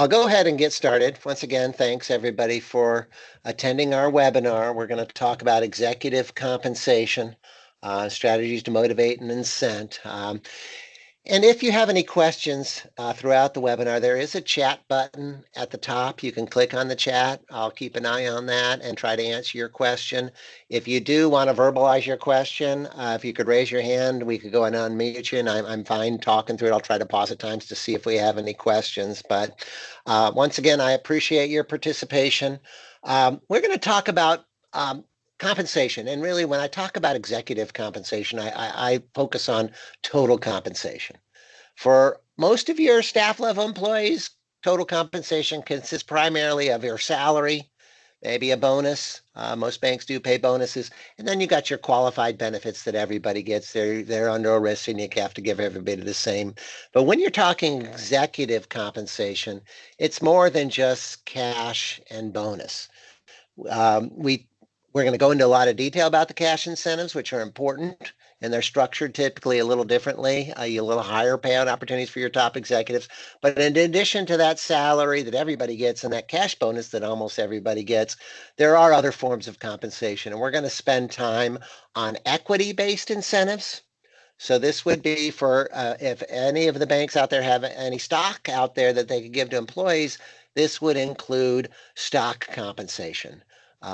I'll go ahead and get started. Once again, thanks everybody for attending our webinar. We're going to talk about executive compensation, strategies to motivate and incent. And if you have any questions throughout the webinar, there is a chat button at the top. You can click on the chat. I'll keep an eye on that and try to answer your question. If you do want to verbalize your question, if you could raise your hand, we could go and unmute you, and I'm fine talking through it. I'll try to pause at times to see if we have any questions. But once again, I appreciate your participation. We're going to talk about compensation. And really, when I talk about executive compensation, I focus on total compensation. For most of your staff level employees, total compensation consists primarily of your salary, maybe a bonus. Most banks do pay bonuses. And then you got your qualified benefits that everybody gets. They're under a risk and you have to give everybody the same. But when you're talking executive compensation, it's more than just cash and bonus. We're going to go into a lot of detail about the cash incentives, which are important, and they're structured typically a little differently, a little higher payout opportunities for your top executives. But in addition to that salary that everybody gets and that cash bonus that almost everybody gets, there are other forms of compensation. And we're going to spend time on equity-based incentives. So this would be for if any of the banks out there have any stock out there that they could give to employees, this would include stock compensation.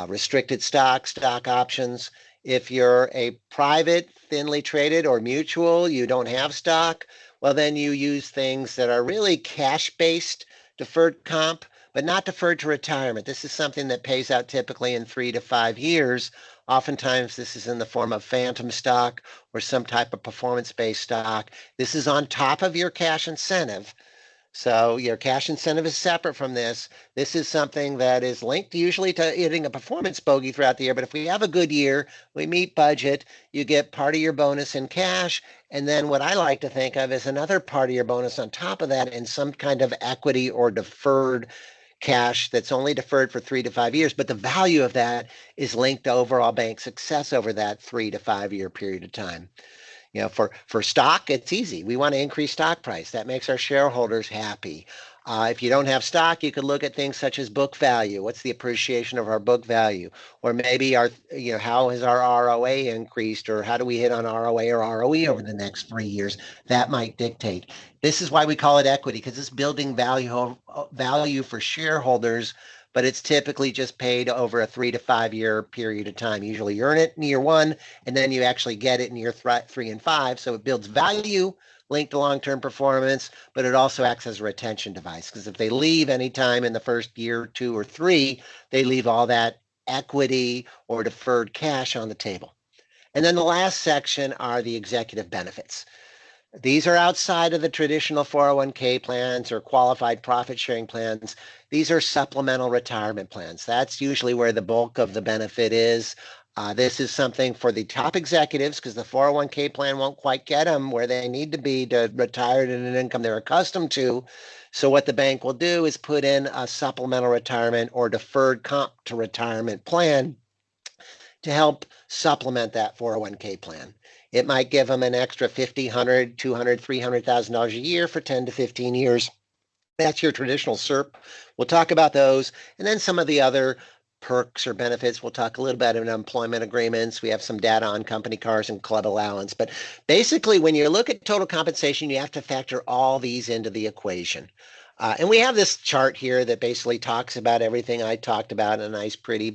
Restricted stock, stock options. If you're a private, thinly traded, or mutual, you don't have stock, well, then you use things that are really cash-based deferred comp, but not deferred to retirement. This is something that pays out typically in 3 to 5 years. Oftentimes, this is in the form of phantom stock or some type of performance-based stock. This is on top of your cash incentive. So your cash incentive is separate from this. This is something that is linked usually to hitting a performance bogey throughout the year. But if we have a good year, we meet budget, you get part of your bonus in cash. And then what I like to think of is another part of your bonus on top of that in some kind of equity or deferred cash that's only deferred for 3 to 5 years. But the value of that is linked to overall bank success over that 3 to 5 year period of time. You know, for stock, it's easy. We want to increase stock price. That makes our shareholders happy. If you don't have stock, you could look at things such as book value. What's the appreciation of our book value? Or maybe how has our ROA increased, or how do we hit on ROA or ROE over the next 3 years? That might dictate. This is why we call it equity, because it's building value for shareholders, but it's typically just paid over a 3 to 5 year period of time. Usually you earn it in year 1, and then you actually get it in year 3 and 5. So it builds value linked to long-term performance, but it also acts as a retention device, because if they leave anytime in the first year, 2, or 3, they leave all that equity or deferred cash on the table. And then the last section are the executive benefits. These are outside of the traditional 401k plans or qualified profit sharing plans. These are supplemental retirement plans. That's usually where the bulk of the benefit is. This is something for the top executives, because the 401k plan won't quite get them where they need to be to retire at an income they're accustomed to. So what the bank will do is put in a supplemental retirement or deferred comp to retirement plan to help supplement that 401k plan. It might give them an extra $50,000, $100,000, $200,000, $300,000 a year for 10 to 15 years. That's your traditional SERP. We'll talk about those. And then some of the other perks or benefits. We'll talk a little bit about employment agreements. We have some data on company cars and club allowance. But basically, when you look at total compensation, you have to factor all these into the equation. And we have this chart here that basically talks about everything I talked about in nice, pretty,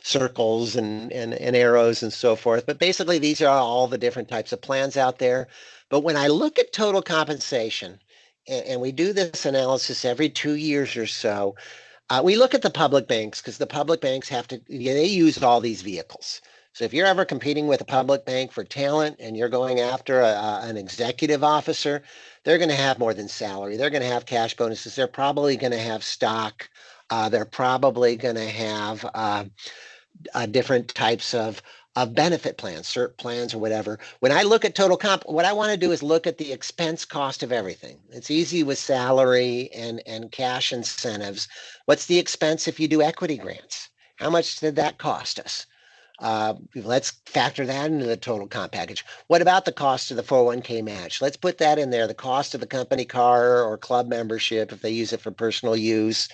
circles and arrows and so forth. But basically, these are all the different types of plans out there. But when I look at total compensation, and we do this analysis every 2 years or so, we look at the public banks, because the public banks they use all these vehicles. So if you're ever competing with a public bank for talent and you're going after an executive officer, they're going to have more than salary. They're going to have cash bonuses. They're probably going to have stock. They're probably going to have different types of benefit plans, SERP plans or whatever. When I look at total comp, what I want to do is look at the expense cost of everything. It's easy with salary and cash incentives. What's the expense if you do equity grants? How much did that cost us? Let's factor that into the total comp package. What about the cost of the 401k match? Let's put that in there. The cost of the company car or club membership if they use it for personal use.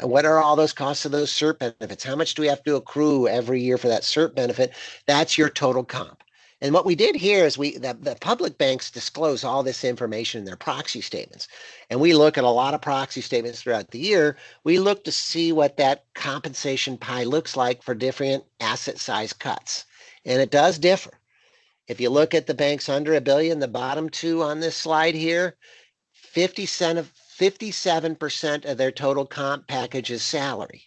What are all those costs of those SERP benefits? How much do we have to accrue every year for that SERP benefit? That's your total comp. And what we did here is the public banks disclose all this information in their proxy statements. And we look at a lot of proxy statements throughout the year. We look to see what that compensation pie looks like for different asset size cuts. And it does differ. If you look at the banks under $1 billion, the bottom two on this slide here, 57% of their total comp package is salary.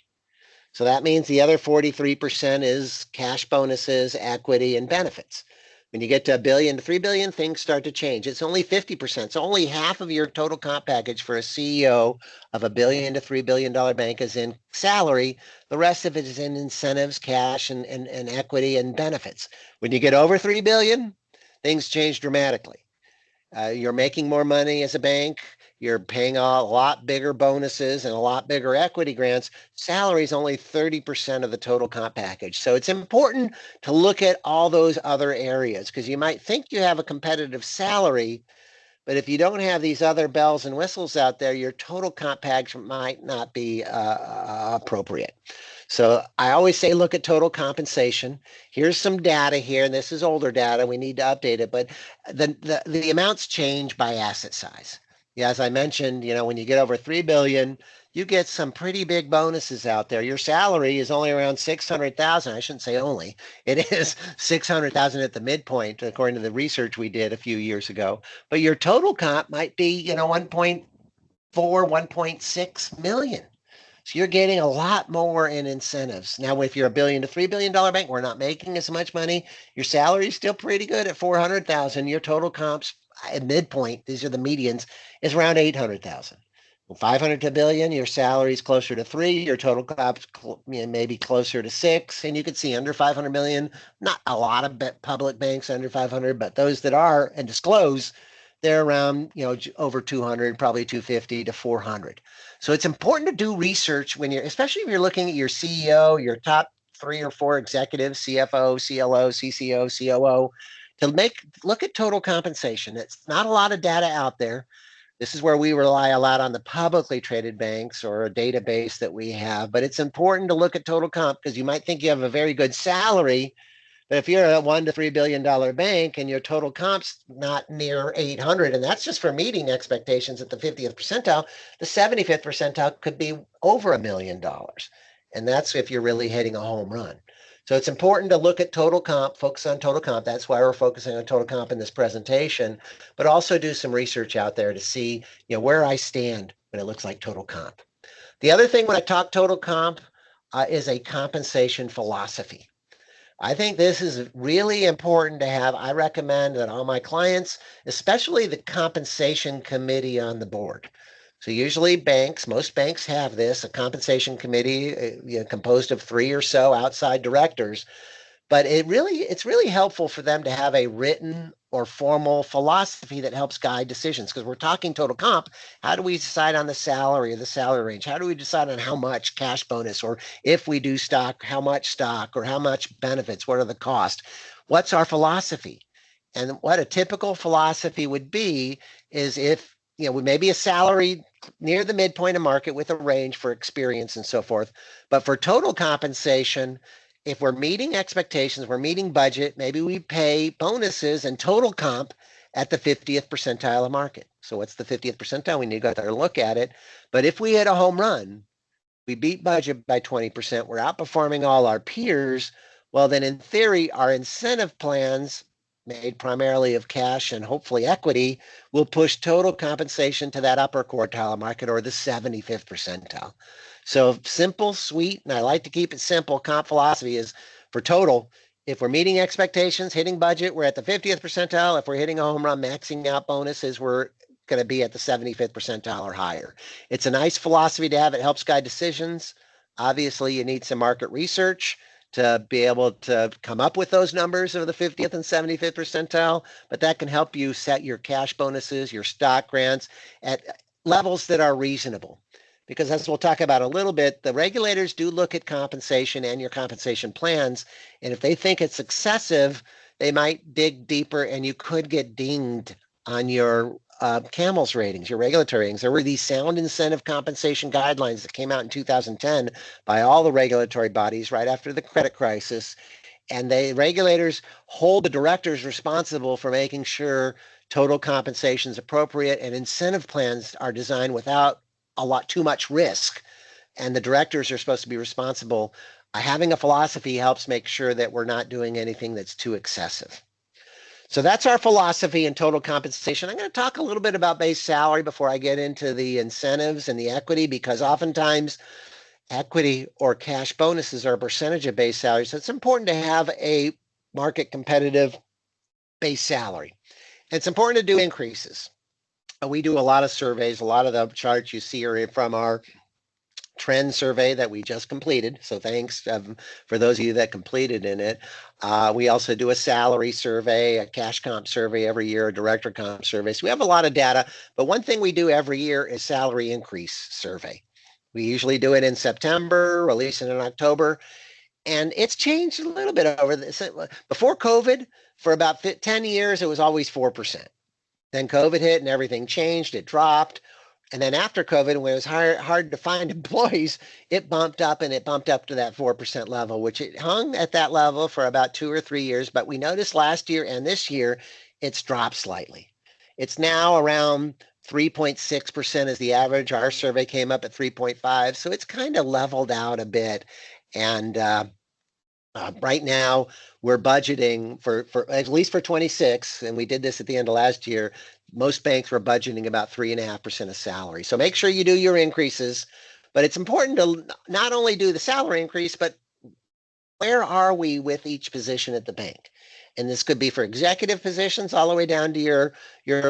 So that means the other 43% is cash bonuses, equity, and benefits. When you get to $1 billion to $3 billion, things start to change. It's only 50%. So only half of your total comp package for a CEO of $1 billion to $3 billion bank is in salary. The rest of it is in incentives, cash, and equity and benefits. When you get over $3 billion, things change dramatically. You're making more money as a bank. You're paying a lot bigger bonuses and a lot bigger equity grants. Salary is only 30% of the total comp package. So it's important to look at all those other areas because you might think you have a competitive salary, but if you don't have these other bells and whistles out there, your total comp package might not be appropriate. So I always say look at total compensation. Here's some data here, and this is older data. We need to update it, but the amounts change by asset size. Yeah, as I mentioned, when you get over 3 billion, you get some pretty big bonuses out there. Your salary is only around 600,000. I shouldn't say only. It is 600,000 at the midpoint, according to the research we did a few years ago. But your total comp might be, 1.4, 1.6 million. So you're getting a lot more in incentives. Now, if you're $1 billion to $3 billion bank, we're not making as much money. Your salary is still pretty good at 400,000. Your total comps at midpoint, these are the medians, is around 800,000. 500 to a billion, your salary is closer to 3, your total comps maybe closer to 6, and you can see under 500 million, not a lot of public banks under 500, but those that are and disclose, they're around, over 200, probably 250 to 400. So it's important to do research when especially if you're looking at your CEO, your top 3 or 4 executives, CFO, CLO, CCO, COO, to look at total compensation. It's not a lot of data out there. This is where we rely a lot on the publicly traded banks or a database that we have, but it's important to look at total comp because you might think you have a very good salary, but if you're a $1 to $3 billion bank and your total comp's not near 800, and that's just for meeting expectations at the 50th percentile, the 75th percentile could be over $1 million. And that's if you're really hitting a home run. So it's important to look at total comp, focus on total comp. That's why we're focusing on total comp in this presentation, but also do some research out there to see, where I stand when it looks like total comp. The other thing when I talk total comp is a compensation philosophy. I think this is really important to have. I recommend that all my clients, especially the compensation committee on the board. So usually most banks have this, a compensation committee composed of 3 or so outside directors. But it's really helpful for them to have a written or formal philosophy that helps guide decisions because we're talking total comp. How do we decide on the salary or the salary range? How do we decide on how much cash bonus, or if we do stock, how much stock, or how much benefits? What are the costs? What's our philosophy? And what a typical philosophy would be is if maybe a salary near the midpoint of market with a range for experience and so forth, but for total compensation, if we're meeting expectations, we're meeting budget, maybe we pay bonuses and total comp at the 50th percentile of market. So what's the 50th percentile? We need to go there and look at it. But if we hit a home run, we beat budget by 20%, we're outperforming all our peers, well, then in theory, our incentive plans made primarily of cash and hopefully equity will push total compensation to that upper quartile of market or the 75th percentile. So simple, sweet, and I like to keep it simple. Comp philosophy is for total, if we're meeting expectations, hitting budget, we're at the 50th percentile. If we're hitting a home run, maxing out bonuses, we're going to be at the 75th percentile or higher. It's a nice philosophy to have. It helps guide decisions. Obviously, you need some market research to be able to come up with those numbers of the 50th and 75th percentile, but that can help you set your cash bonuses, your stock grants at levels that are reasonable. because as we'll talk about a little bit, the regulators do look at compensation and your compensation plans. And if they think it's excessive, they might dig deeper and you could get dinged on your CAMELS ratings, your regulatory ratings. There were these sound incentive compensation guidelines that came out in 2010 by all the regulatory bodies right after the credit crisis. And the regulators hold the directors responsible for making sure total compensation is appropriate and incentive plans are designed without too much risk. And the directors are supposed to be responsible. Having a philosophy helps make sure that we're not doing anything that's too excessive. So that's our philosophy in total compensation. I'm going to talk a little bit about base salary before I get into the incentives and the equity, because oftentimes equity or cash bonuses are a percentage of base salary. So it's important to have a market competitive base salary. And it's important to do increases. We do a lot of surveys. A lot of the charts you see are from our trend survey that we just completed. So thanks for those of you that completed in it. We also do a salary survey, a cash comp survey every year, a director comp survey. So we have a lot of data. But one thing we do every year is salary increase survey. We usually do it in September, release it in October. And it's changed a little bit over this. Before COVID, for about 10 years, it was always 4%. Then COVID hit and everything changed. It dropped. And then after COVID, when it was hard to find employees, it bumped up and it bumped up to that 4% level, which it hung at that level for about 2 or 3 years. But we noticed last year and this year, it's dropped slightly. It's now around 3.6% is the average. Our survey came up at 3.5. So it's kind of leveled out a bit. And right now, we're budgeting for at least for 26, and we did this at the end of last year. Most banks were budgeting about 3.5% of salary. So make sure you do your increases. But it's important to not only do the salary increase, but where are we with each position at the bank? And this could be for executive positions all the way down to your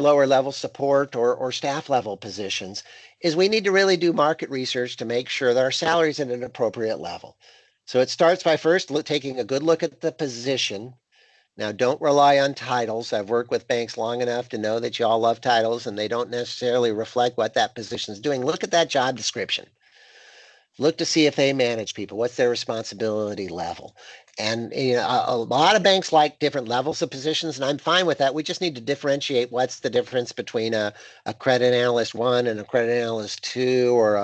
lower level support or staff level positions, is we need to really do market research to make sure that our salaries at an appropriate level. So it starts by first taking a good look at the position. Now, don't rely on titles. I've worked with banks long enough to know that you all love titles and they don't necessarily reflect what that position is doing. Look at that job description. Look to see if they manage people. What's their responsibility level? And a lot of banks like different levels of positions, and I'm fine with that. We just need to differentiate what's the difference between a credit analyst 1 and a credit analyst 2, or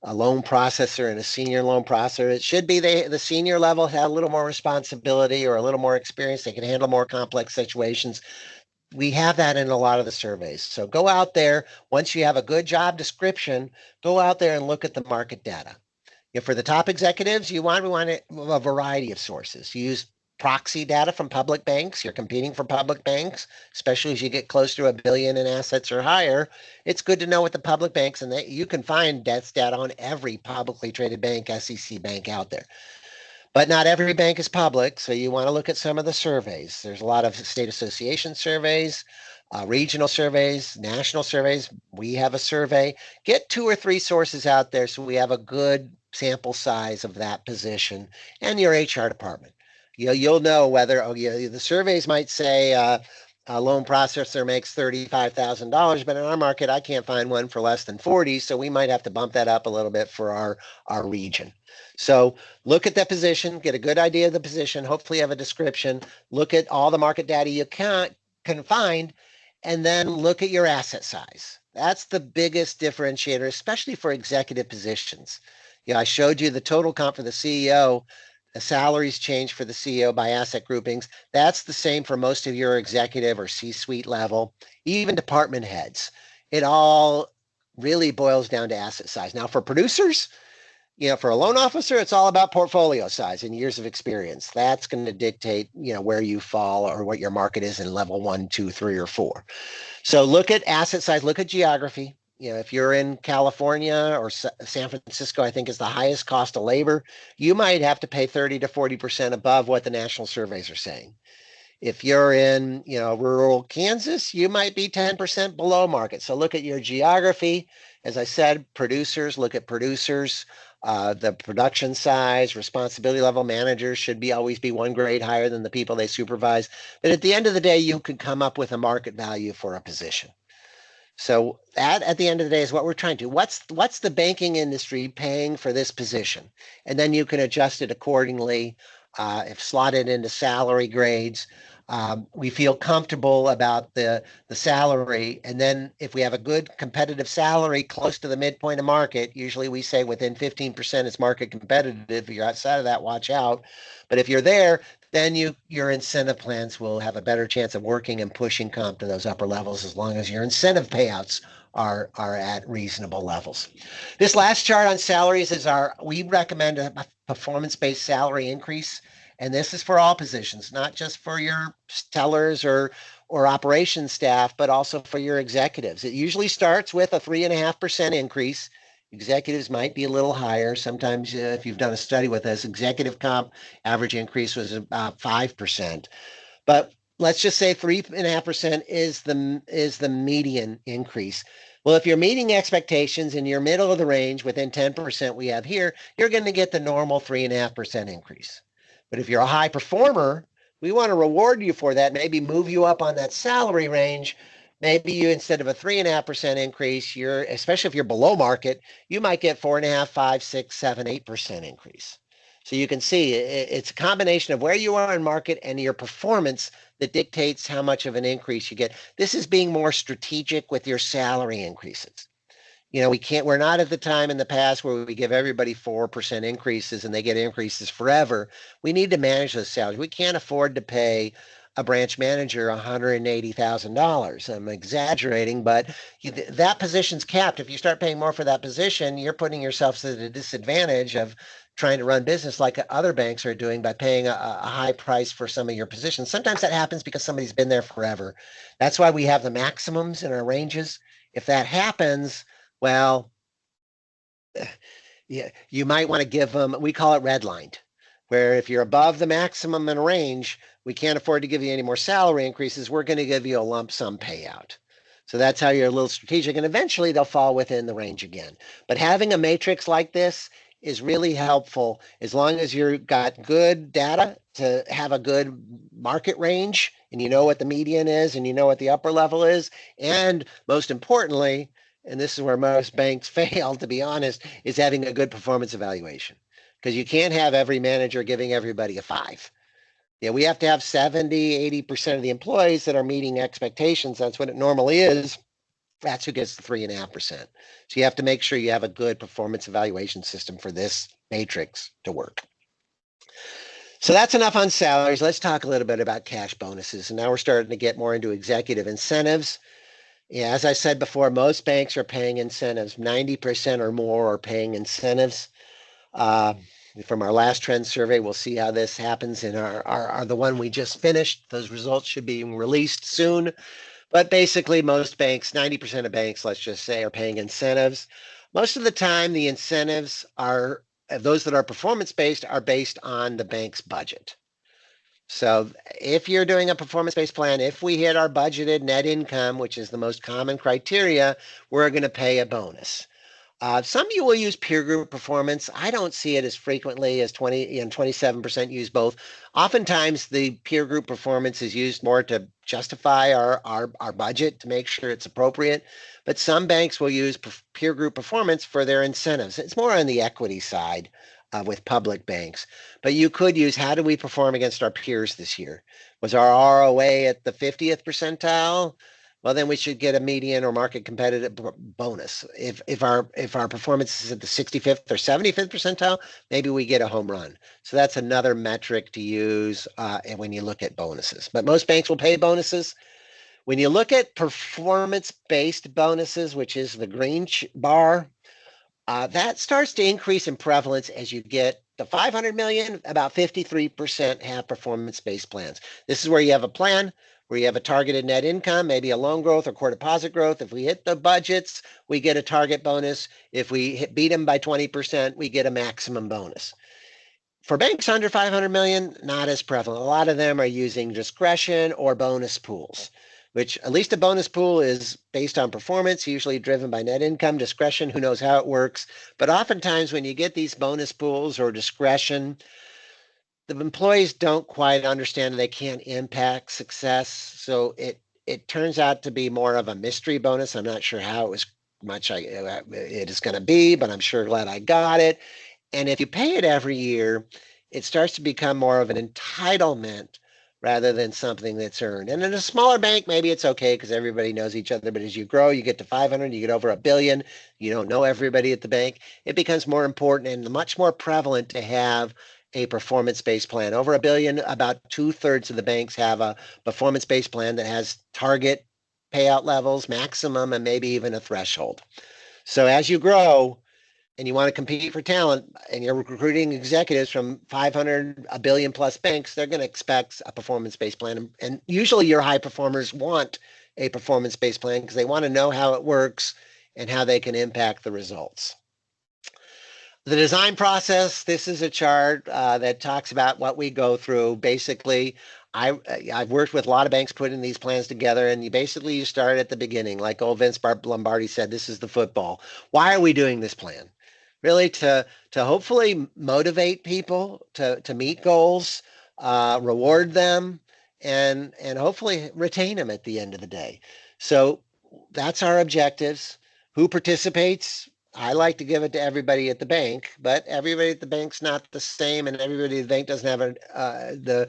a loan processor and a senior loan processor. It should be the senior level had a little more responsibility or a little more experience. They can handle more complex situations. We have that in a lot of the surveys. So go out there. Once you have a good job description, go out there and look at the market data. For the top executives, we want a variety of sources. Use proxy data from public banks. You're competing for public banks, especially as you get close to $1 billion in assets or higher. It's good to know what the public banks, and you can find data on every publicly traded bank, SEC bank out there. But not every bank is public, so you want to look at some of the surveys. There's a lot of state association surveys, regional surveys, national surveys. We have a survey. Get 2 or 3 sources out there so we have a good sample size of that position and your HR department. You'll know whether the surveys might say a loan processor makes $35,000, but in our market, I can't find one for less than 40, so we might have to bump that up a little bit for our region. So look at that position, get a good idea of the position, hopefully have a description, look at all the market data you can find, and then look at your asset size. That's the biggest differentiator, especially for executive positions. I showed you the total comp for the CEO. The salaries change for the CEO by asset groupings. That's the same for most of your executive or C-suite level, even department heads. It all really boils down to asset size. Now, for producers, for a loan officer, it's all about portfolio size and years of experience. That's going to dictate, where you fall or what your market is in level 1, 2, 3, or 4. So look at asset size, look at geography. If you're in California or San Francisco, I think is the highest cost of labor, you might have to pay 30 to 40% above what the national surveys are saying. If you're in, rural Kansas, you might be 10% below market. So look at your geography. As I said, look at producers. The production size, responsibility level, managers should always be 1 grade higher than the people they supervise. But at the end of the day, you could come up with a market value for a position. So that at the end of the day is what we're trying to do. What's the banking industry paying for this position? And then you can adjust it accordingly. If slotted into salary grades, we feel comfortable about the salary. And then if we have a good competitive salary close to the midpoint of market, usually we say within 15% is market competitive. If you're outside of that, watch out. But if you're there, then your incentive plans will have a better chance of working and pushing comp to those upper levels as long as your incentive payouts are at reasonable levels. This last chart on salaries is we recommend a performance-based salary increase. And this is for all positions, not just for your tellers or operations staff, but also for your executives. It usually starts with a 3.5% increase. Executives might be a little higher. Sometimes, if you've done a study with us, executive comp average increase was about 5%. But let's just say 3.5% is the median increase. Well, if you're meeting expectations and you're middle of the range within 10% we have here, you're going to get the normal 3.5% increase. But if you're a high performer, we want to reward you for that, maybe move you up on that salary range. Maybe you, instead of a 3.5% increase, especially if you're below market, you might get 4.5, 5, 6, 7, 8% increase. So you can see it's a combination of where you are in market and your performance that dictates how much of an increase you get. This is being more strategic with your salary increases. We're not at the time in the past where we give everybody 4% increases and they get increases forever. We need to manage those salaries. We can't afford to pay a branch manager $180,000. I'm exaggerating, but that position's capped. If you start paying more for that position, you're putting yourself at a disadvantage of trying to run business like other banks are doing by paying a high price for some of your positions. Sometimes that happens because somebody's been there forever. That's why we have the maximums in our ranges. If that happens, well, yeah, you might want to give them, we call it redlined, where if you're above the maximum in a range, we can't afford to give you any more salary increases. We're going to give you a lump sum payout. So that's how you're a little strategic, and eventually they'll fall within the range again. But having a matrix like this is really helpful as long as you've got good data to have a good market range and you know what the median is and you know what the upper level is. And most importantly, and this is where most banks fail, to be honest, is having a good performance evaluation. Because you can't have every manager giving everybody a 5. Yeah, we have to have 70, 80% of the employees that are meeting expectations. That's what it normally is. That's who gets the 3.5%. So you have to make sure you have a good performance evaluation system for this matrix to work. So that's enough on salaries. Let's talk a little bit about cash bonuses. And now we're starting to get more into executive incentives. Yeah, as I said before, most banks are paying incentives. 90% or more are paying incentives. From our last trend survey, we'll see how this happens in the one we just finished. Those results should be released soon. But basically, most banks, 90% of banks, let's just say, are paying incentives. Most of the time, the incentives are, those that are performance-based, are based on the bank's budget. So if you're doing a performance-based plan, if we hit our budgeted net income, which is the most common criteria, we're going to pay a bonus. Some of you will use peer group performance. I don't see it as frequently as 27% use both. Oftentimes, the peer group performance is used more to justify our budget to make sure it's appropriate. But some banks will use peer group performance for their incentives. It's more on the equity side with public banks. But you could use, how do we perform against our peers this year? Was our ROA at the 50th percentile? Well, then we should get a median or market competitive bonus. If our performance is at the 65th or 75th percentile, maybe we get a home run. So that's another metric to use when you look at bonuses. But most banks will pay bonuses. When you look at performance-based bonuses, which is the green bar, that starts to increase in prevalence as you get the 500 million. About 53% have performance-based plans. This is where you have a plan where you have a targeted net income, maybe a loan growth or core deposit growth. If we hit the budgets, we get a target bonus. If we beat them by 20%, we get a maximum bonus. For banks under 500 million, not as prevalent. A lot of them are using discretion or bonus pools, which at least a bonus pool is based on performance, usually driven by net income. Discretion, who knows how it works. But oftentimes when you get these bonus pools or discretion, the employees don't quite understand they can't impact success. So it it turns out to be more of a mystery bonus. I'm not sure how much it is going to be, but I'm sure glad I got it. And if you pay it every year, it starts to become more of an entitlement rather than something that's earned. And in a smaller bank, maybe it's okay because everybody knows each other. But as you grow, you get to 500, you get over $1 billion, you don't know everybody at the bank. It becomes more important and much more prevalent to have a performance-based plan. Over $1 billion, about 2/3 of the banks have a performance-based plan that has target payout levels, maximum, and maybe even a threshold. So as you grow, and you want to compete for talent and you're recruiting executives from 500, $1 billion plus banks, they're going to expect a performance-based plan. And usually your high performers want a performance-based plan because they want to know how it works and how they can impact the results. The design process, this is a chart that talks about what we go through. Basically, I've worked with a lot of banks putting these plans together, and you start at the beginning. Like old Vince Lombardi said, this is the football. Why are we doing this plan? Really to hopefully motivate people to meet goals, reward them, and hopefully retain them at the end of the day. So that's our objectives. Who participates? I like to give it to everybody at the bank, but everybody at the bank's not the same, and everybody at the bank doesn't have the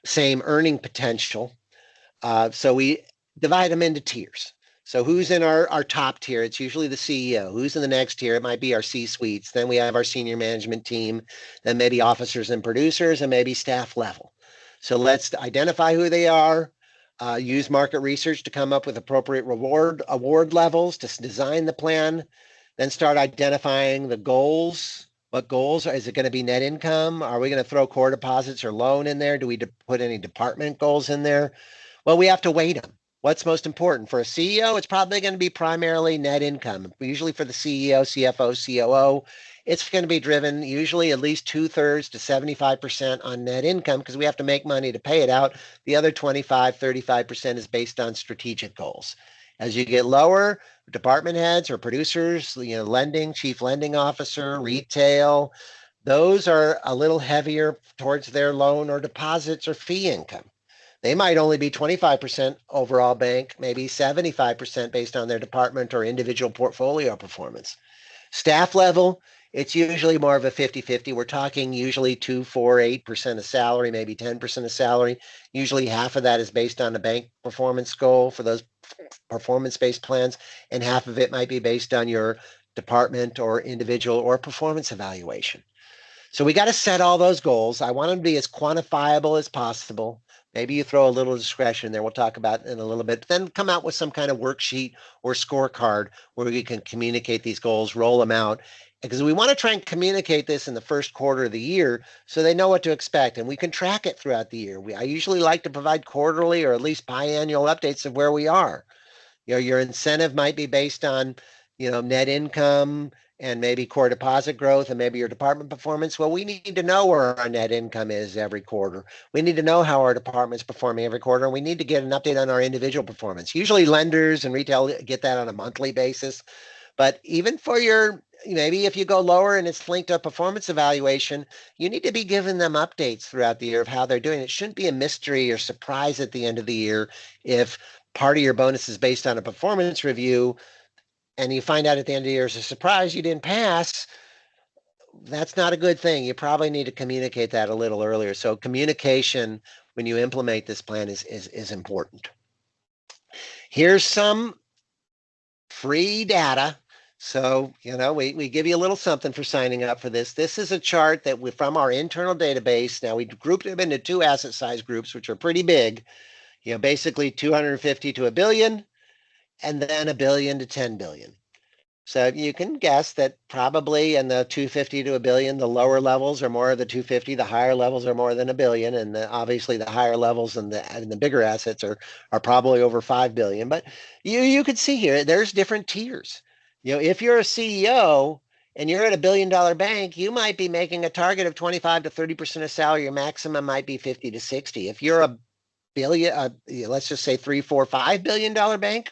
same earning potential. So we divide them into tiers. So who's in our top tier? It's usually the CEO. Who's in the next tier? It might be our C-suites. Then we have our senior management team, then maybe officers and producers, and maybe staff level. So let's identify who they are, use market research to come up with appropriate award levels to design the plan, then start identifying the goals. What goals is it going to be? Net income? Are we going to throw core deposits or loan in there? Do we put any department goals in there? Well, we have to weight them. What's most important for a CEO? It's probably going to be primarily net income. Usually for the CEO, CFO, COO, it's going to be driven usually at least 2/3 to 75% on net income because we have to make money to pay it out. The other 25, 35% is based on strategic goals. As you get lower, department heads or producers, lending, chief lending officer, retail, those are a little heavier towards their loan or deposits or fee income. They might only be 25% overall bank, maybe 75% based on their department or individual portfolio performance. Staff level, it's usually more of a 50-50. We're talking usually 2, 4, 8% of salary, maybe 10% of salary. Usually half of that is based on a bank performance goal for those performance-based plans, and half of it might be based on your department or individual or performance evaluation. So we got to set all those goals. I want them to be as quantifiable as possible. Maybe you throw a little discretion there. We'll talk about it in a little bit. Then come out with some kind of worksheet or scorecard where we can communicate these goals, roll them out. Because we want to try and communicate this in the first quarter of the year so they know what to expect. And we can track it throughout the year. I usually like to provide quarterly or at least biannual updates of where we are. Your incentive might be based on, net income and maybe core deposit growth and maybe your department performance. Well, we need to know where our net income is every quarter. We need to know how our department's performing every quarter. And we need to get an update on our individual performance. Usually lenders and retail get that on a monthly basis. But even for maybe if you go lower and it's linked to a performance evaluation, you need to be giving them updates throughout the year of how they're doing. It shouldn't be a mystery or surprise at the end of the year if part of your bonus is based on a performance review and you find out at the end of the year as a surprise you didn't pass. That's not a good thing. You probably need to communicate that a little earlier. So communication when you implement this plan is important. Here's some free data. So, we give you a little something for signing up for this. This is a chart that from our internal database. Now we grouped them into 2 asset size groups, which are pretty big, basically 250 to $1 billion and then $1 billion to $10 billion. So you can guess that probably in the 250 to $1 billion, the lower levels are more of the 250, the higher levels are more than $1 billion, and obviously the higher levels and the bigger assets are probably over $5 billion. But you could see here, there's different tiers. If you're a CEO and you're at $1 billion bank, you might be making a target of 25 to 30% of salary. Your maximum might be 50 to 60. If you're a billion, let's just say $3, $4, $5 billion bank,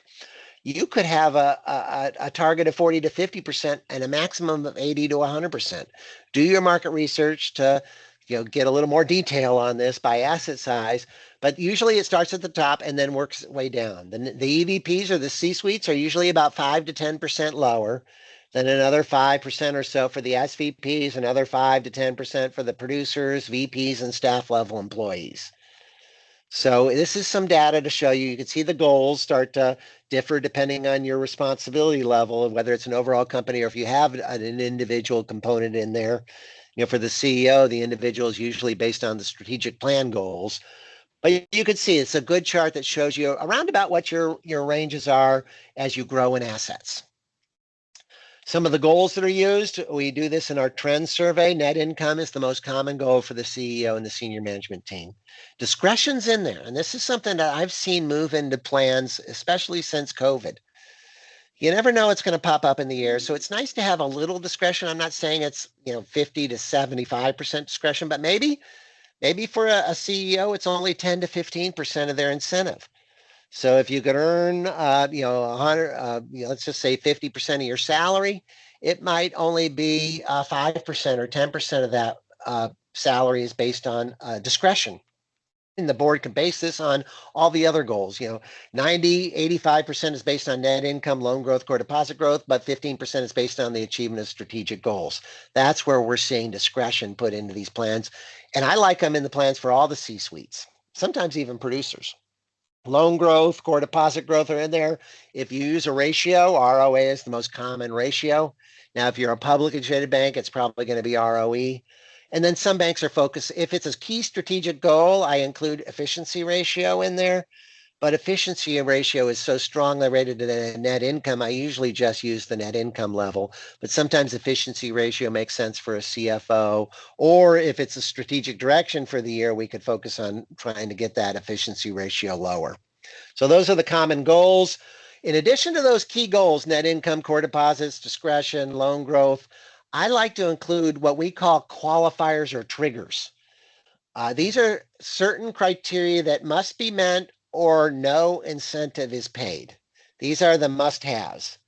you could have a target of 40 to 50% and a maximum of 80 to 100%. Do your market research to get a little more detail on this by asset size, but usually it starts at the top and then works its way down. The EVPs or the C-suites are usually about 5 to 10% lower, then another 5% or so for the SVPs, another 5 to 10% for the producers, VPs, and staff level employees. So this is some data to show you. You can see the goals start to differ depending on your responsibility level, and whether it's an overall company or if you have an individual component in there. For the CEO, the individual is usually based on the strategic plan goals. But you can see it's a good chart that shows you around about what your ranges are as you grow in assets. Some of the goals that are used, we do this in our trend survey. Net income is the most common goal for the CEO and the senior management team. Discretion's in there, and this is something that I've seen move into plans, especially since COVID. You never know what's going to pop up in the air, so it's nice to have a little discretion. I'm not saying it's 50 to 75% discretion, but maybe for a CEO, it's only 10 to 15% of their incentive. So if you could earn, 100, let's just say 50% of your salary, it might only be 5% or 10% of that salary is based on discretion. And the board can base this on all the other goals. 85% is based on net income, loan growth, core deposit growth, but 15% is based on the achievement of strategic goals. That's where we're seeing discretion put into these plans. And I like them in the plans for all the C-suites, sometimes even producers. Loan growth, core deposit growth are in there. If you use a ratio, ROA is the most common ratio. Now, if you're a publicly traded bank, it's probably going to be ROE. And then some banks are focused, if it's a key strategic goal, I include efficiency ratio in there. But efficiency ratio is so strongly rated to net income, I usually just use the net income level. But sometimes efficiency ratio makes sense for a CFO. Or if it's a strategic direction for the year, we could focus on trying to get that efficiency ratio lower. So those are the common goals. In addition to those key goals, net income, core deposits, discretion, loan growth, I like to include what we call qualifiers or triggers. These are certain criteria that must be met or no incentive is paid. These are the must-haves.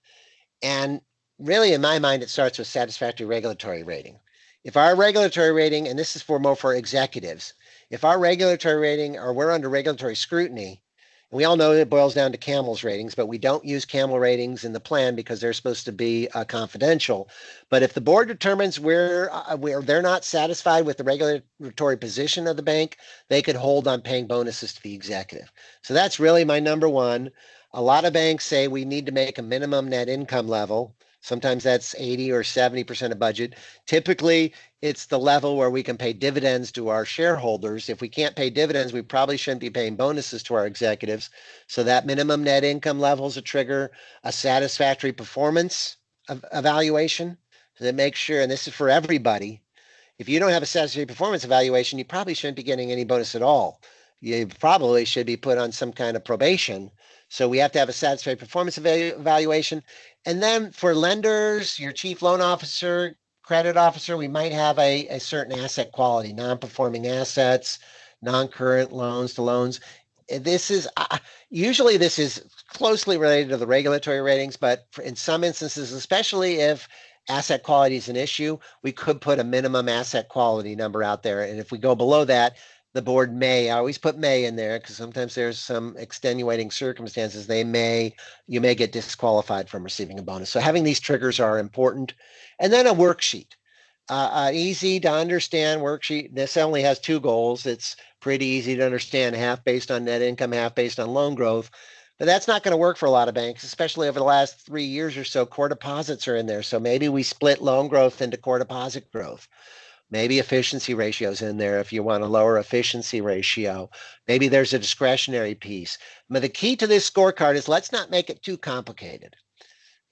And really, in my mind, it starts with satisfactory regulatory rating. If our regulatory rating, and this is more for executives, if our regulatory rating or we're under regulatory scrutiny, and we all know it boils down to CAMEL's ratings, but we don't use CAMEL ratings in the plan because they're supposed to be confidential. But if the board determines where they're not satisfied with the regulatory position of the bank, they could hold on paying bonuses to the executive. So that's really my number one. A lot of banks say we need to make a minimum net income level. Sometimes that's 80 or 70% of budget. Typically, it's the level where we can pay dividends to our shareholders. If we can't pay dividends, we probably shouldn't be paying bonuses to our executives. So that minimum net income level is a trigger. A satisfactory performance evaluation to make sure, and this is for everybody, if you don't have a satisfactory performance evaluation, you probably shouldn't be getting any bonus at all. You probably should be put on some kind of probation. So we have to have a satisfactory performance evaluation. And then for lenders, your chief loan officer, credit officer, we might have a certain asset quality, non-performing assets, non-current loans to loans. This is usually this is closely related to the regulatory ratings, but in some instances, especially if asset quality is an issue, we could put a minimum asset quality number out there. And if we go below that, the board may, I always put may in there because sometimes there's some extenuating circumstances. You may get disqualified from receiving a bonus. So having these triggers are important. And then a worksheet. Easy to understand worksheet. This only has two goals. It's pretty easy to understand, half based on net income, half based on loan growth. But that's not going to work for a lot of banks, especially over the last 3 years or so. Core deposits are in there. So maybe we split loan growth into core deposit growth. Maybe efficiency ratios in there if you want a lower efficiency ratio. Maybe there's a discretionary piece. But the key to this scorecard is let's not make it too complicated.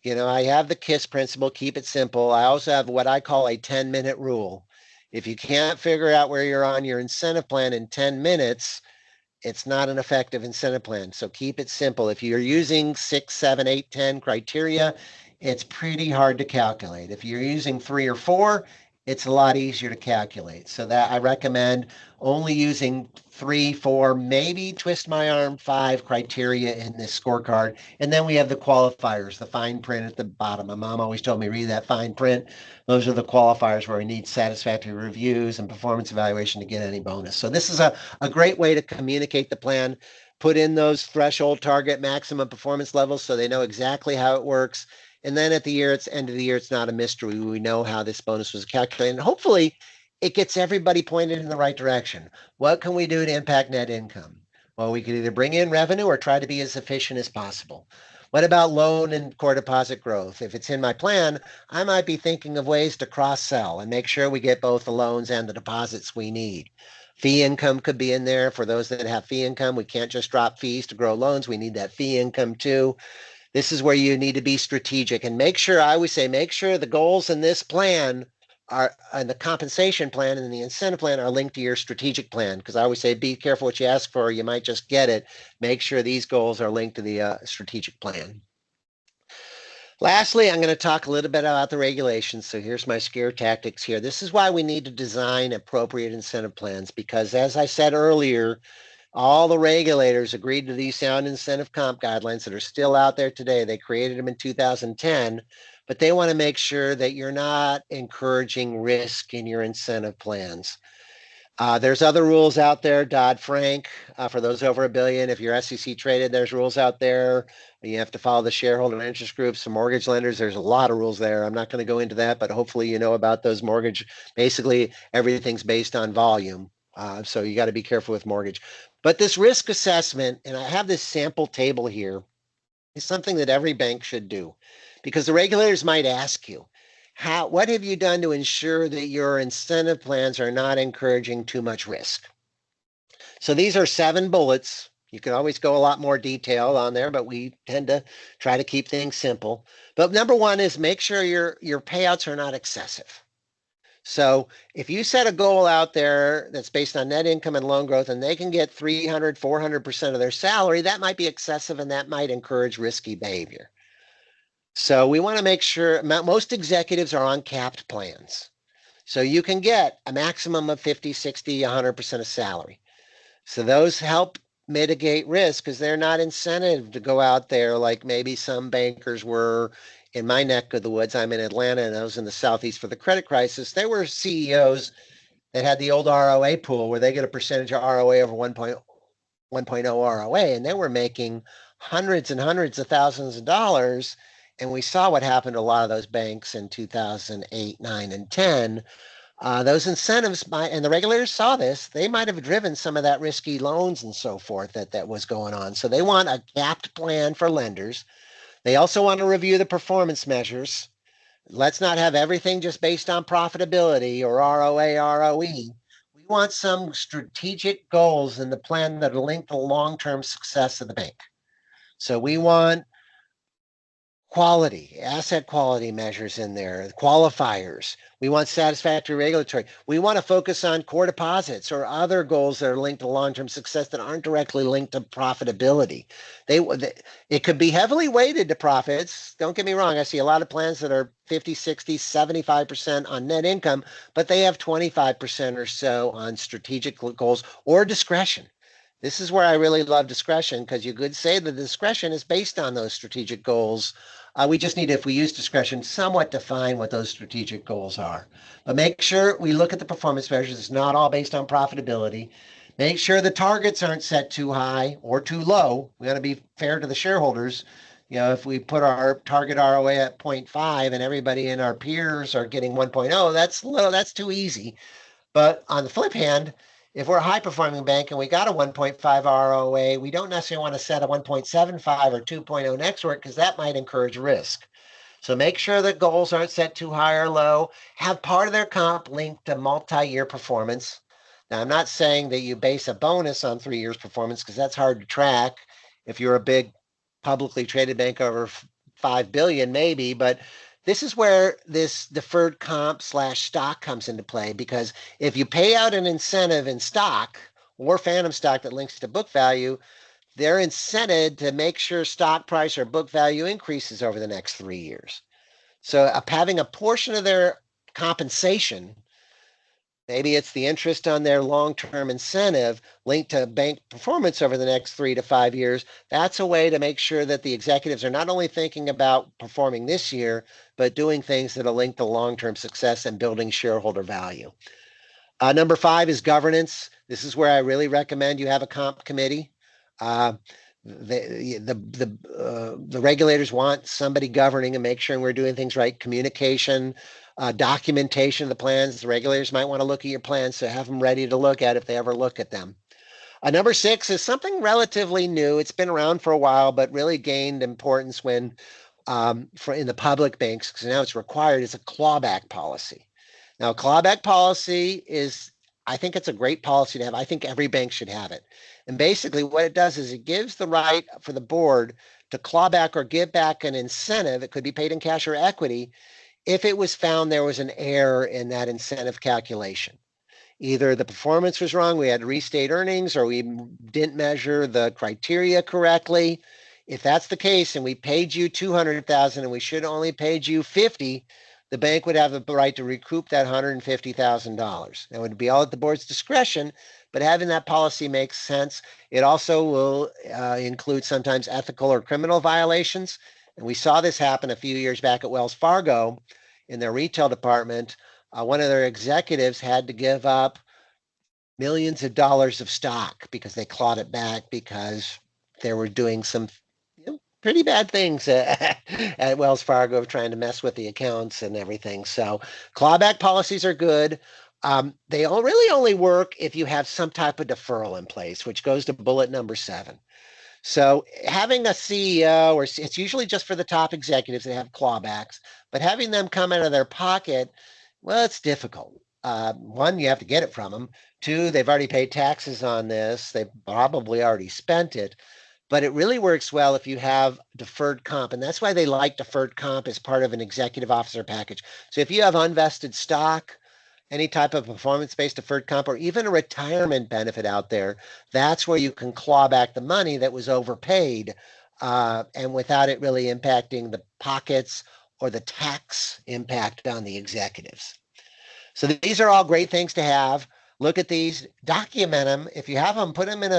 I have the KISS principle, keep it simple. I also have what I call a 10-minute rule. If you can't figure out where you're on your incentive plan in 10 minutes, it's not an effective incentive plan. So keep it simple. If you're using 6, 7, 8, 10 criteria, it's pretty hard to calculate. If you're using 3 or 4, it's a lot easier to calculate. So that I recommend only using 3, 4, maybe twist my arm 5 criteria in this scorecard. And then we have the qualifiers, the fine print at the bottom. My mom always told me read that fine print. Those are the qualifiers where we need satisfactory reviews and performance evaluation to get any bonus. So this is a great way to communicate the plan, put in those threshold target maximum performance levels so they know exactly how it works. And then at the end of the year, it's not a mystery. We know how this bonus was calculated. And hopefully it gets everybody pointed in the right direction. What can we do to impact net income? Well, we could either bring in revenue or try to be as efficient as possible. What about loan and core deposit growth? If it's in my plan, I might be thinking of ways to cross sell and make sure we get both the loans and the deposits we need. Fee income could be in there for those that have fee income. We can't just drop fees to grow loans. We need that fee income too. This is where you need to be strategic and make sure, I always say, make sure the goals in this plan are, and the compensation plan and the incentive plan are linked to your strategic plan. Because I always say, be careful what you ask for, you might just get it. Make sure these goals are linked to the strategic plan. Lastly, I'm going to talk a little bit about the regulations. So here's my scare tactics here. This is why we need to design appropriate incentive plans, because as I said earlier, all the regulators agreed to these sound incentive comp guidelines that are still out there today. They created them in 2010, but they want to make sure that you're not encouraging risk in your incentive plans. There's other rules out there, Dodd-Frank, for those over $1 billion. If you're SEC traded, there's rules out there. You have to follow the shareholder interest groups, some mortgage lenders. There's a lot of rules there. I'm not going to go into that, but hopefully you know about those mortgage. Basically, everything's based on volume. So you got to be careful with mortgage. But this risk assessment, and I have this sample table here, is something that every bank should do, because the regulators might ask you, what have you done to ensure that your incentive plans are not encouraging too much risk? So these are 7 bullets. You can always go a lot more detail on there, but we tend to try to keep things simple. But number 1 is make sure your payouts are not excessive. So if you set a goal out there that's based on net income and loan growth, and they can get 300, 400% of their salary, that might be excessive and that might encourage risky behavior. So we want to make sure most executives are on capped plans. So you can get a maximum of 50, 60, 100% of salary. So those help mitigate risk because they're not incented to go out there like maybe some bankers were in my neck of the woods. I'm in Atlanta and I was in the Southeast for the credit crisis. There were CEOs that had the old ROA pool where they get a percentage of ROA over 1.0 ROA, and they were making hundreds and hundreds of thousands of dollars. And we saw what happened to a lot of those banks in 2008, 9, and 10. Those incentives and the regulators saw this, they might have driven some of that risky loans and so forth that was going on. So they want a capped plan for lenders. They also want to review the performance measures. Let's not have everything just based on profitability or ROA, ROE. We want some strategic goals in the plan that are linked to the long-term success of the bank. So we want quality, asset quality measures in there, qualifiers. We want satisfactory regulatory. We want to focus on core deposits or other goals that are linked to long-term success that aren't directly linked to profitability. It could be heavily weighted to profits. Don't get me wrong. I see a lot of plans that are 50, 60, 75% on net income, but they have 25% or so on strategic goals or discretion. This is where I really love discretion, because you could say the discretion is based on those strategic goals. We just need, if we use discretion, somewhat define what those strategic goals are. But make sure we look at the performance measures. It's not all based on profitability. Make sure the targets aren't set too high or too low. We got to be fair to the shareholders. You know, if we put our target ROA at 0.5 and everybody in our peers are getting 1.0, that's too easy. But on the flip hand, if we're a high-performing bank and we got a 1.5 ROA, we don't necessarily want to set a 1.75 or 2.0 next work because that might encourage risk. So make sure that goals aren't set too high or low. Have part of their comp linked to multi-year performance. Now, I'm not saying that you base a bonus on 3 years performance because that's hard to track. If you're a big publicly traded bank over 5 billion, maybe, but this is where this deferred comp / stock comes into play, because if you pay out an incentive in stock or phantom stock that links to book value, they're incented to make sure stock price or book value increases over the next 3 years. So having a portion of their compensation Maybe it's the interest on their long-term incentive linked to bank performance over the next 3 to 5 years. That's a way to make sure that the executives are not only thinking about performing this year, but doing things that are linked to long-term success and building shareholder value. Number 5 is governance. This is where I really recommend you have a comp committee. Uh, the regulators want somebody governing and make sure we're doing things right. Communication, documentation of the plans. The regulators might want to look at your plans, so have them ready to look at if they ever look at them. Number 6 is something relatively new. It's been around for a while, but really gained importance when in the public banks, because now it's required. It's a clawback policy. Now, clawback policy is, I think it's a great policy to have. I think every bank should have it. And basically, what it does is it gives the right for the board to claw back or give back an incentive. It could be paid in cash or equity if it was found there was an error in that incentive calculation. Either the performance was wrong, we had to restate earnings, or we didn't measure the criteria correctly. If that's the case and we paid you 200,000 and we should only paid you 50, the bank would have the right to recoup that $150,000. That would be all at the board's discretion, but having that policy makes sense. It also will include sometimes ethical or criminal violations. And we saw this happen a few years back at Wells Fargo in their retail department. One of their executives had to give up millions of dollars of stock because they clawed it back because they were doing some pretty bad things at Wells Fargo, trying to mess with the accounts and everything. So clawback policies are good. They really only work if you have some type of deferral in place, which goes to bullet number 7. So having a CEO, or it's usually just for the top executives that have clawbacks, but having them come out of their pocket, well, it's difficult. One, you have to get it from them. Two, they've already paid taxes on this. They've probably already spent it. But it really works well if you have deferred comp. And that's why they like deferred comp as part of an executive officer package. So if you have unvested stock, any type of performance-based deferred comp, or even a retirement benefit out there, that's where you can claw back the money that was overpaid, and without it really impacting the pockets or the tax impact on the executives. So these are all great things to have. Look at these, document them. If you have them, put them in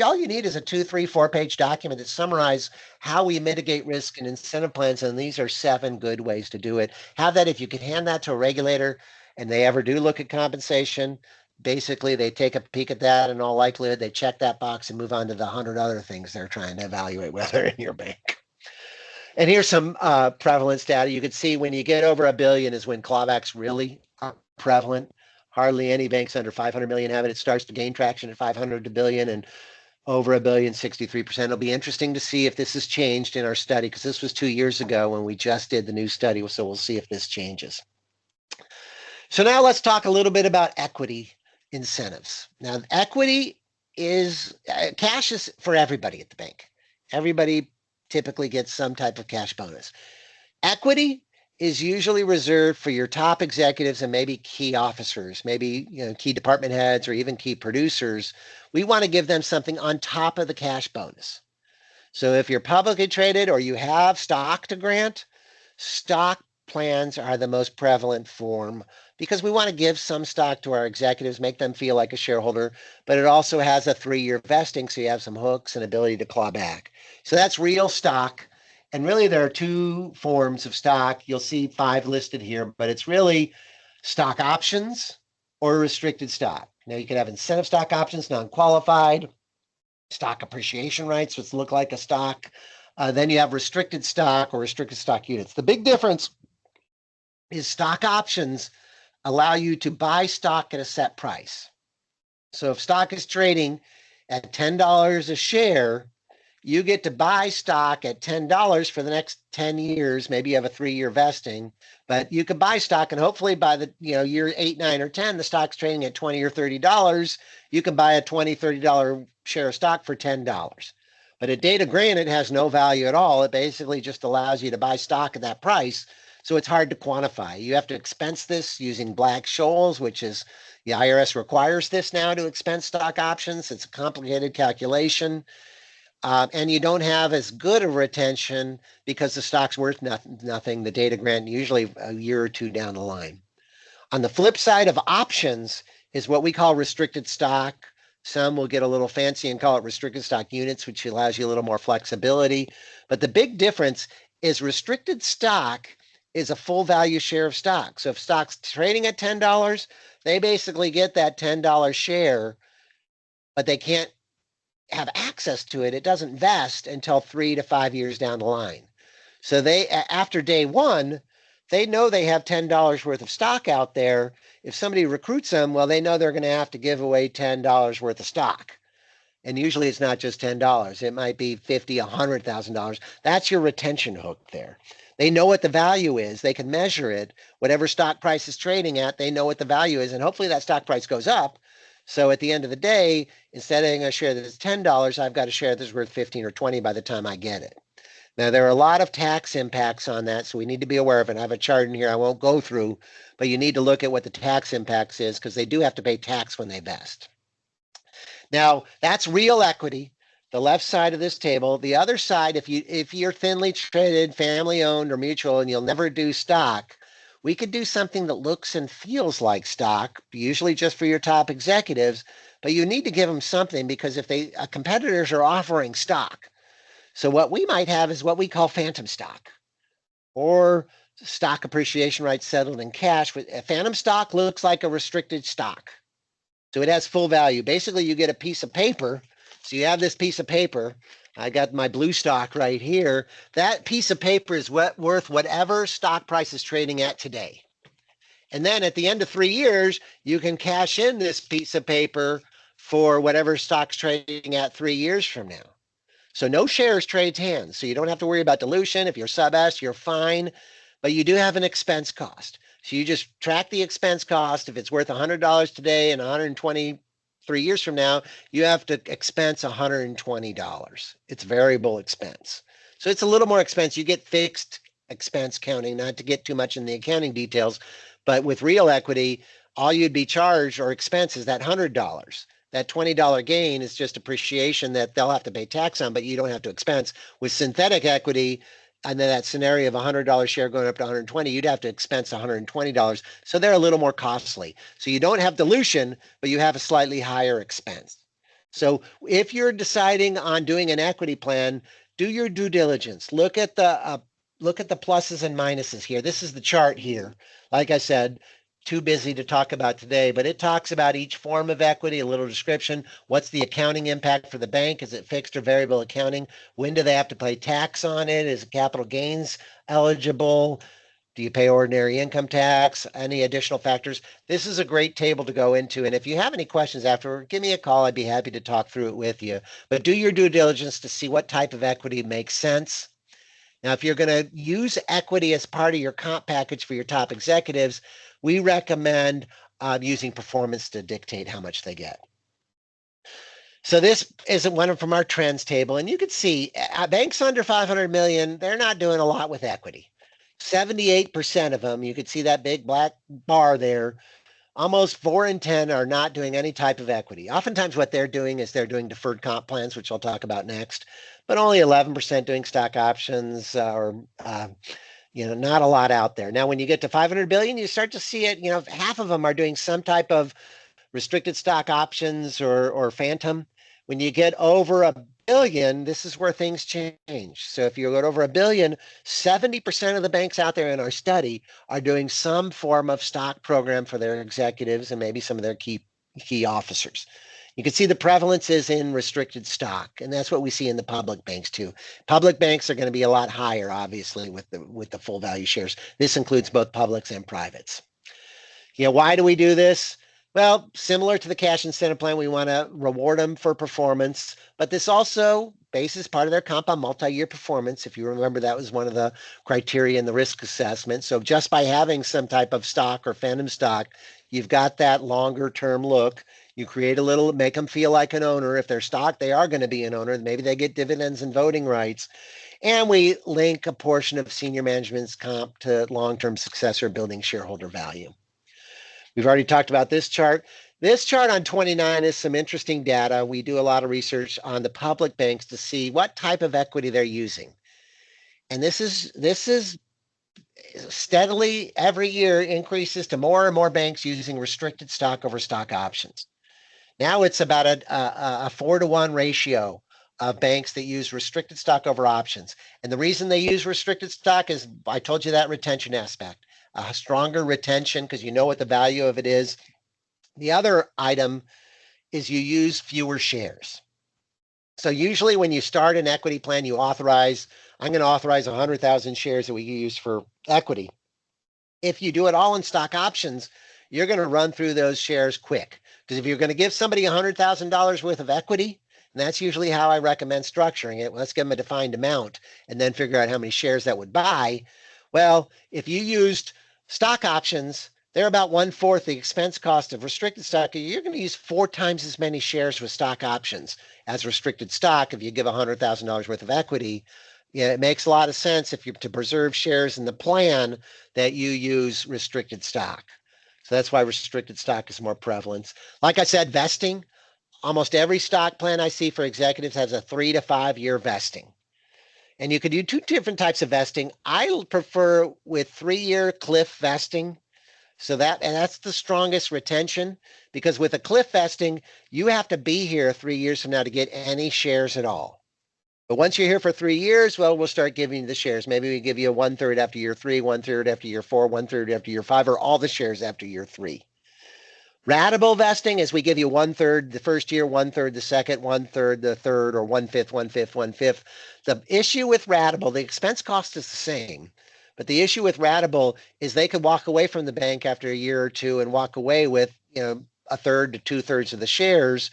all you need is a 2, 3, 4-page document that summarizes how we mitigate risk and incentive plans. And these are 7 good ways to do it. Have that. If you could hand that to a regulator and they ever do look at compensation, basically they take a peek at that. In all likelihood, they check that box and move on to the 100 other things they're trying to evaluate whether in your bank. And here's some prevalence data. You can see when you get over $1 billion is when clawbacks really are prevalent. Hardly any banks under 500 million have it. It starts to gain traction at 500 to billion, and over $1 billion, 63%. It'll be interesting to see if this has changed in our study, because this was 2 years ago when we just did the new study. So we'll see if this changes. So now let's talk a little bit about equity incentives. Now, equity is cash is for everybody at the bank. Everybody typically gets some type of cash bonus. Equity is usually reserved for your top executives and maybe key officers, maybe key department heads or even key producers. We want to give them something on top of the cash bonus. So if you're publicly traded or you have stock to grant, stock plans are the most prevalent form, because we want to give some stock to our executives, make them feel like a shareholder, but it also has a 3-year vesting, so you have some hooks and ability to claw back. So that's real stock. And really, there are 2 forms of stock. You'll see 5 listed here, but it's really stock options or restricted stock. Now, you can have incentive stock options, non-qualified, stock appreciation rights, which look like a stock. Then you have restricted stock or restricted stock units. The big difference is stock options allow you to buy stock at a set price. So if stock is trading at $10 a share, you get to buy stock at $10 for the next 10 years. Maybe you have a 3-year vesting, but you can buy stock, and hopefully by the year 8, 9, or 10, the stock's trading at $20 or $30. You can buy a $20, $30 share of stock for $10. But at data granted, it has no value at all. It basically just allows you to buy stock at that price. So it's hard to quantify. You have to expense this using Black-Scholes, which is the IRS requires this now to expense stock options. It's a complicated calculation. And you don't have as good a retention because the stock's worth nothing, the data grant, usually a year or 2 down the line. On the flip side of options is what we call restricted stock. Some will get a little fancy and call it restricted stock units, which allows you a little more flexibility. But the big difference is restricted stock is a full value share of stock. So if stock's trading at $10, they basically get that $10 share, but they can't have access to it. It doesn't vest until 3 to 5 years down the line. So they, after day one, they know they have $10 worth of stock out there. If somebody recruits them, well, they know they're going to have to give away $10 worth of stock. And usually it's not just $10. It might be $50, $100,000. That's your retention hook there. They know what the value is. They can measure it. Whatever stock price is trading at, they know what the value is. And hopefully that stock price goes up. So at the end of the day, instead of having a share that is $10, I've got a share that's worth 15 or 20 by the time I get it. Now, there are a lot of tax impacts on that, so we need to be aware of it. I have a chart in here I won't go through, but you need to look at what the tax impacts is because they do have to pay tax when they vest. Now, that's real equity, the left side of this table. The other side, if you're thinly traded, family owned or mutual, and you'll never do stock, we could do something that looks and feels like stock, usually just for your top executives, but you need to give them something because if competitors are offering stock. So what we might have is what we call phantom stock or stock appreciation rights settled in cash. A phantom stock looks like a restricted stock. So it has full value. Basically, you get a piece of paper. So you have this piece of paper. I got my blue stock right here. That piece of paper is worth whatever stock price is trading at today. And then at the end of 3 years, you can cash in this piece of paper for whatever stock's trading at 3 years from now. So no shares trades hands. So you don't have to worry about dilution. If you're sub S, you're fine, but you do have an expense cost. So you just track the expense cost. If it's worth $100 today and 120 3 years from now, you have to expense $120. It's variable expense. So it's a little more expense. You get fixed expense counting, not to get too much in the accounting details, but with real equity, all you'd be charged or expense is that $100. That $20 gain is just appreciation that they'll have to pay tax on, but you don't have to expense. With synthetic equity, and then that scenario of $100 share going up to 120, you'd have to expense $120. So they're a little more costly. So you don't have dilution, but you have a slightly higher expense. So if you're deciding on doing an equity plan, do your due diligence. Look at the pluses and minuses here. This is the chart here. Like I said, too busy to talk about today, but it talks about each form of equity, a little description. What's the accounting impact for the bank? Is it fixed or variable accounting? When do they have to pay tax on it? Is it capital gains eligible? Do you pay ordinary income tax? Any additional factors? This is a great table to go into. And if you have any questions afterward, give me a call. I'd be happy to talk through it with you. But do your due diligence to see what type of equity makes sense. Now, if you're going to use equity as part of your comp package for your top executives, we recommend using performance to dictate how much they get. So this is one from our trends table, and you can see banks under 500 million, they're not doing a lot with equity. 78% of them, you can see that big black bar there, almost 4 in 10 are not doing any type of equity. Oftentimes what they're doing is they're doing deferred comp plans, which I'll talk about next, but only 11% doing stock options not a lot out there. Now, when you get to 500 billion, you start to see it, half of them are doing some type of restricted stock options or phantom. When you get over $1 billion, this is where things change. So if you get over $1 billion, 70% of the banks out there in our study are doing some form of stock program for their executives and maybe some of their key officers. You can see the prevalence is in restricted stock, and that's what we see in the public banks too. Public banks are going to be a lot higher, obviously, with the full value shares. This includes both publics and privates. Why do we do this? Well, similar to the cash incentive plan, we want to reward them for performance, but this also bases part of their comp on multi-year performance. If you remember, that was one of the criteria in the risk assessment. So just by having some type of stock or phantom stock, you've got that longer term look. You create a little, make them feel like an owner. If they're stock, they are going to be an owner. Maybe they get dividends and voting rights. And we link a portion of senior management's comp to long-term success or building shareholder value. We've already talked about this chart. This chart on 29 is some interesting data. We do a lot of research on the public banks to see what type of equity they're using. And this is steadily every year increases to more and more banks using restricted stock over stock options. Now it's about a 4-to-1 ratio of banks that use restricted stock over options. And the reason they use restricted stock is I told you that retention aspect, a stronger retention because you know what the value of it is. The other item is you use fewer shares. So usually when you start an equity plan, I'm going to authorize 100,000 shares that we use for equity. If you do it all in stock options, you're going to run through those shares quick. Because if you're going to give somebody $100,000 worth of equity, and that's usually how I recommend structuring it, let's give them a defined amount and then figure out how many shares that would buy. Well, if you used stock options, they're about 1/4 the expense cost of restricted stock. You're going to use 4 times as many shares with stock options as restricted stock if you give $100,000 worth of equity. Yeah, it makes a lot of sense if you're to preserve shares in the plan that you use restricted stock. So that's why restricted stock is more prevalent. Like I said, vesting, almost every stock plan I see for executives has a 3 to 5 year vesting. And you could do 2 different types of vesting. I prefer with 3 year cliff vesting. And that's the strongest retention because with a cliff vesting, you have to be here 3 years from now to get any shares at all. But once you're here for 3 years, well, we'll start giving you the shares. Maybe we give you 1/3 after year 3, 1/3 after year 4, 1/3 after year 5, or all the shares after year 3. Ratable vesting is we give you 1/3 the first year, 1/3 the second, 1/3 the third, or 1/5, 1/5, 1/5. The issue with ratable, the expense cost is the same. But the issue with ratable is they could walk away from the bank after a year or two and walk away with, 1/3 to 2/3 of the shares.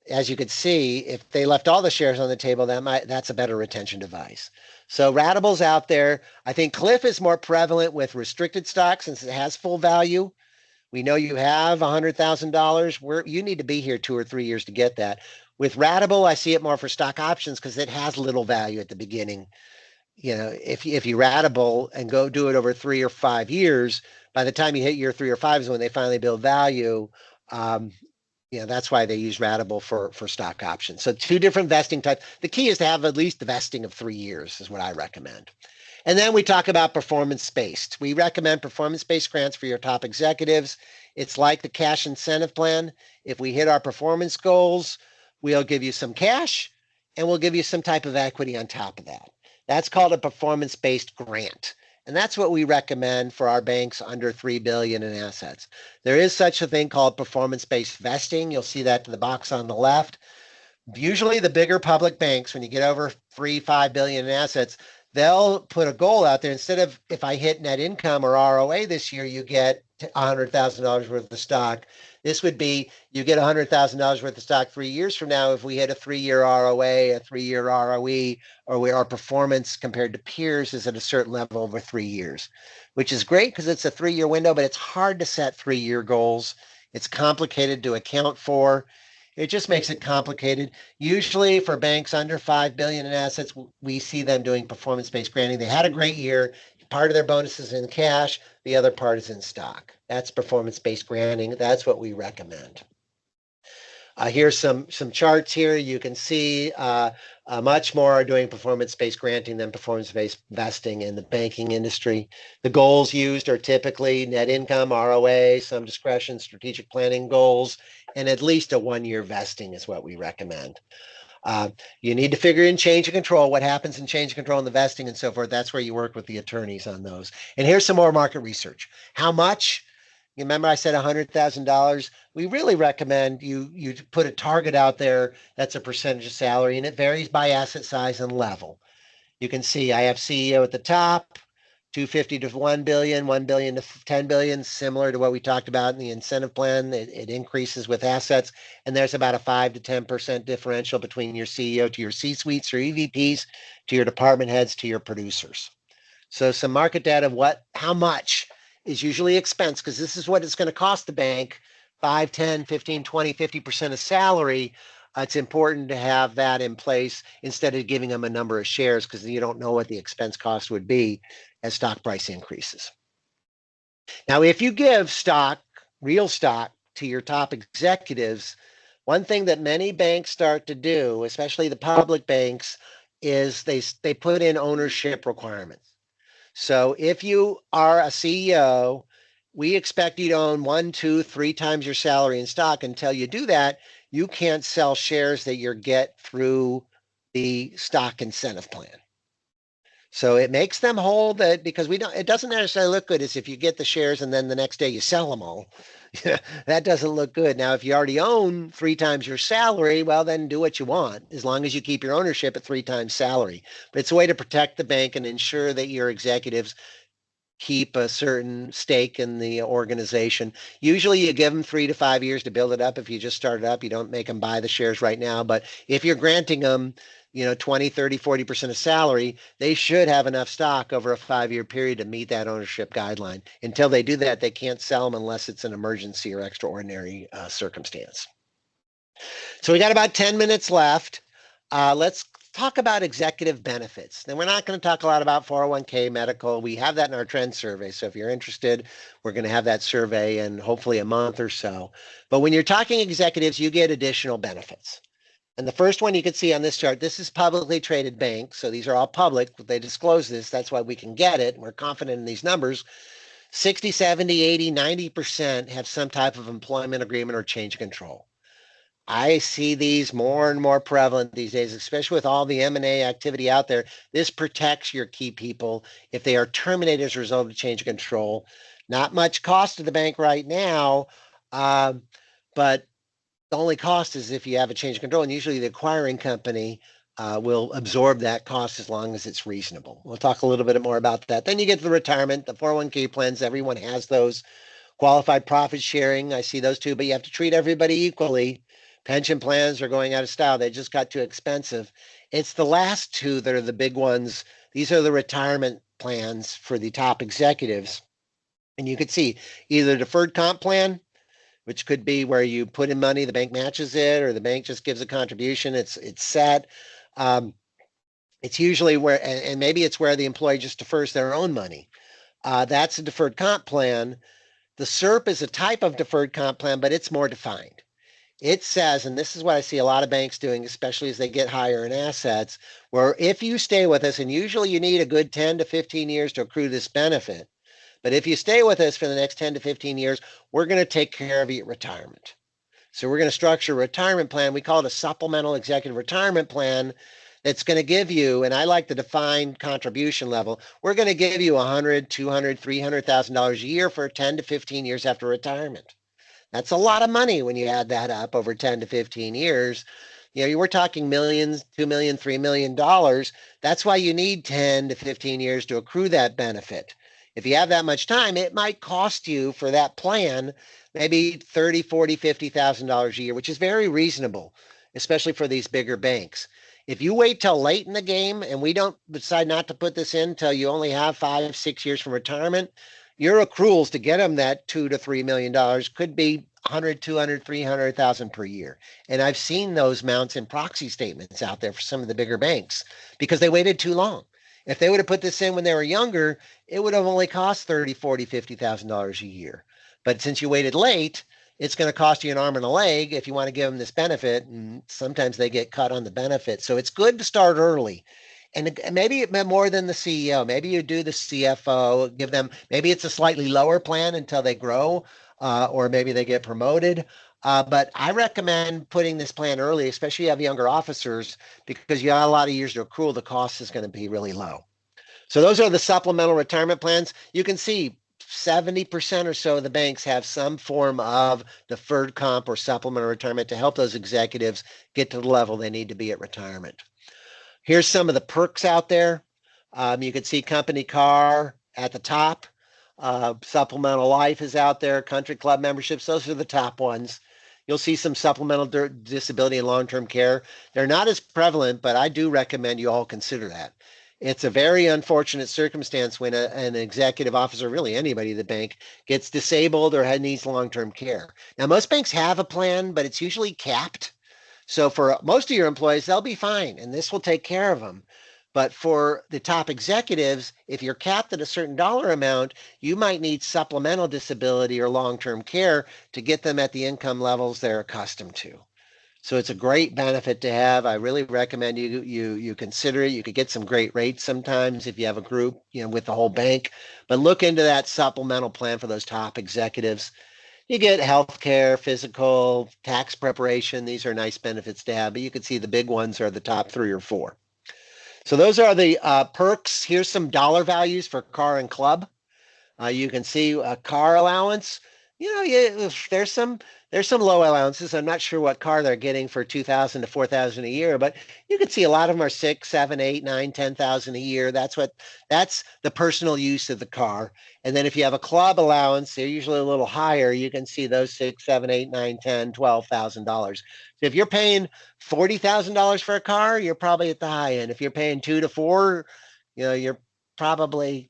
As you could see, if they left all the shares on the table, that's a better retention device. So ratable's out there. I think cliff is more prevalent with restricted stock since it has full value. We know you have $100,000. You need to be here 2 or 3 years to get that. With ratable, I see it more for stock options because it has little value at the beginning. If you ratable and go do it over 3 or 5 years, by the time you hit year 3 or 5 is when they finally build value. That's why they use ratable for stock options. So 2 different vesting types. The key is to have at least the vesting of 3 years is what I recommend. And then we talk about performance-based. We recommend performance-based grants for your top executives. It's like the cash incentive plan. If we hit our performance goals, we'll give you some cash and we'll give you some type of equity on top of that. That's called a performance-based grant. And that's what we recommend for our banks under $3 billion in assets. There is such a thing called performance-based vesting. You'll see that to the box on the left. Usually the bigger public banks, when you get over 3-5 billion in assets, they'll put a goal out there. Instead of if I hit net income or ROA this year, you get $100,000 worth of stock. This would be you get $100,000 worth of stock 3 years from now if we hit a 3-year ROA, a 3-year ROE, or our performance compared to peers is at a certain level over 3 years, which is great because it's a 3-year window, but it's hard to set 3-year goals. It's complicated to account for. It just makes it complicated. Usually for banks under 5 billion in assets, we see them doing performance-based granting. They had a great year. Part of their bonus is in cash. The other part is in stock. That's performance-based granting. That's what we recommend. Here's some charts here. You can see much more are doing performance-based granting than performance-based vesting in the banking industry. The goals used are typically net income, ROA, some discretion, strategic planning goals, and at least a 1-year vesting is what we recommend. You need to figure in change of control, what happens in change of control and the vesting and so forth. That's where you work with the attorneys on those. And here's some more market research. How much? You remember I said $100,000? We really recommend you put a target out there that's a percentage of salary, and it varies by asset size and level. You can see I have CEO at the top, 250 to 1 billion, 1 billion to 10 billion, similar to what we talked about in the incentive plan. It increases with assets, and there's about a 5 to 10% differential between your CEO to your C-suites or EVPs, to your department heads, to your producers. So some market data of how much is usually expense, because this is what it's going to cost the bank, 5, 10, 15, 20, 50% of salary. It's important to have that in place instead of giving them a number of shares because you don't know what the expense cost would be as stock price increases. Now, if you give real stock to your top executives, one thing that many banks start to do, especially the public banks, is they put in ownership requirements. So if you are a CEO, we expect you to own 1, 2, 3 times your salary in stock. Until you do that, you can't sell shares that you get through the stock incentive plan. So it makes them hold that because we don't, it doesn't necessarily look good as if you get the shares and then the next day you sell them all. That doesn't look good. Now, if you already own 3 times your salary, well, then do what you want as long as you keep your ownership at 3 times salary. But it's a way to protect the bank and ensure that your executives keep a certain stake in the organization. Usually you give them 3 to 5 years to build it up. If you just start it up, you don't make them buy the shares right now. But if you're granting them, 20, 30, 40% of salary, they should have enough stock over a 5-year period to meet that ownership guideline. Until they do that, they can't sell them unless it's an emergency or extraordinary circumstance. So we got about 10 minutes left. Let's talk about executive benefits. Then we're not going to talk a lot about 401k medical. We have that in our trend survey. So if you're interested, we're going to have that survey in hopefully a month or so. But when you're talking executives, you get additional benefits. And the first one you can see on this chart, this is publicly traded banks. So these are all public. They disclose this. That's why we can get it. We're confident in these numbers. 60, 70, 80, 90% have some type of employment agreement or change of control. I see these more and more prevalent these days, especially with all the M&A activity out there. This protects your key people if they are terminated as a result of change of control. Not much cost to the bank right now, but the only cost is if you have a change of control, and usually the acquiring company will absorb that cost as long as it's reasonable. We'll talk a little bit more about that. Then you get to the retirement, the 401k plans. Everyone has those. Qualified profit sharing, I see those too, but you have to treat everybody equally. Pension plans are going out of style. They just got too expensive. It's the last two that are the big ones. These are the retirement plans for the top executives. And you can see either deferred comp plan, which could be where you put in money, the bank matches it, or the bank just gives a contribution. It's set. It's usually where, and maybe it's where the employee just defers their own money. That's a deferred comp plan. The SERP is a type of deferred comp plan, but it's more defined. It says, and this is what I see a lot of banks doing, especially as they get higher in assets, where if you stay with us, and usually you need a good 10 to 15 years to accrue this benefit, but if you stay with us for the next 10 to 15 years, we're going to take care of you at retirement. So we're going to structure a retirement plan. We call it a supplemental executive retirement plan that's going to give you, and I like the defined contribution level, we're going to give you $100, $200, $300,000 a year for 10 to 15 years after retirement. That's a lot of money when you add that up over 10 to 15 years. You were talking millions, $2 million, $3 million. That's why you need 10 to 15 years to accrue that benefit. If you have that much time, it might cost you for that plan maybe $30, $40, $50,000 a year, which is very reasonable, especially for these bigger banks. If you wait till late in the game and we don't decide not to put this in until you only have 5, 6 years from retirement, your accruals to get them that $2 to $3 million could be 100, 200, 300,000 per year. And I've seen those amounts in proxy statements out there for some of the bigger banks because they waited too long. If they would have put this in when they were younger, it would have only cost 30, 40, $50,000 a year. But since you waited late, it's going to cost you an arm and a leg if you want to give them this benefit. And sometimes they get cut on the benefit. So it's good to start early. And maybe more than the CEO. Maybe you do the CFO, give them, maybe it's a slightly lower plan until they grow, or maybe they get promoted. But I recommend putting this plan early, especially if you have younger officers, because you have a lot of years to accrue. The cost is going to be really low. So those are the supplemental retirement plans. You can see 70% or so of the banks have some form of deferred comp or supplemental retirement to help those executives get to the level they need to be at retirement. Here's some of the perks out there. You can see company car at the top. Supplemental life is out there. Country club memberships, those are the top ones. You'll see some supplemental disability and long-term care. They're not as prevalent, but I do recommend you all consider that. It's a very unfortunate circumstance when an executive officer, really anybody at the bank, gets disabled or needs long-term care. Now, most banks have a plan, but it's usually capped. So for most of your employees, they'll be fine, and this will take care of them. But for the top executives, if you're capped at a certain dollar amount, you might need supplemental disability or long-term care to get them at the income levels they're accustomed to. So it's a great benefit to have. I really recommend you consider it. You could get some great rates sometimes if you have a group, with the whole bank. But look into that supplemental plan for those top executives. You get health care, physical, tax preparation. These are nice benefits to have, but you can see the big ones are the top 3 or 4. So those are the perks. Here's some dollar values for car and club. You can see a car allowance. There's some low allowances. I'm not sure what car they're getting for 2,000 to 4,000 a year, but you can see a lot of them are 6, 7, 8, 9, 10,000 a year. That's the personal use of the car. And then if you have a club allowance, they're usually a little higher. You can see those 6, 7, 8, 9, 10, $12,000. So if you're paying $40,000 for a car, you're probably at the high end. If you're paying 2 to 4, you're probably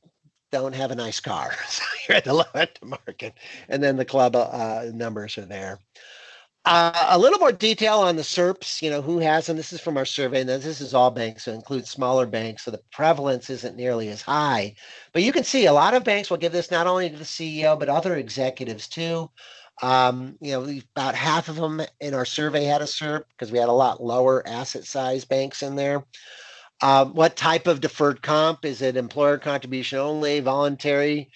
don't have a nice car. So you're at the low end of the market. And then the club numbers are there. A little more detail on the SERPs, who has them. This is from our survey, and this is all banks, so it includes smaller banks, so the prevalence isn't nearly as high. But you can see a lot of banks will give this not only to the CEO, but other executives too. About half of them in our survey had a SERP because we had a lot lower asset size banks in there. What type of deferred comp? Is it employer contribution only, voluntary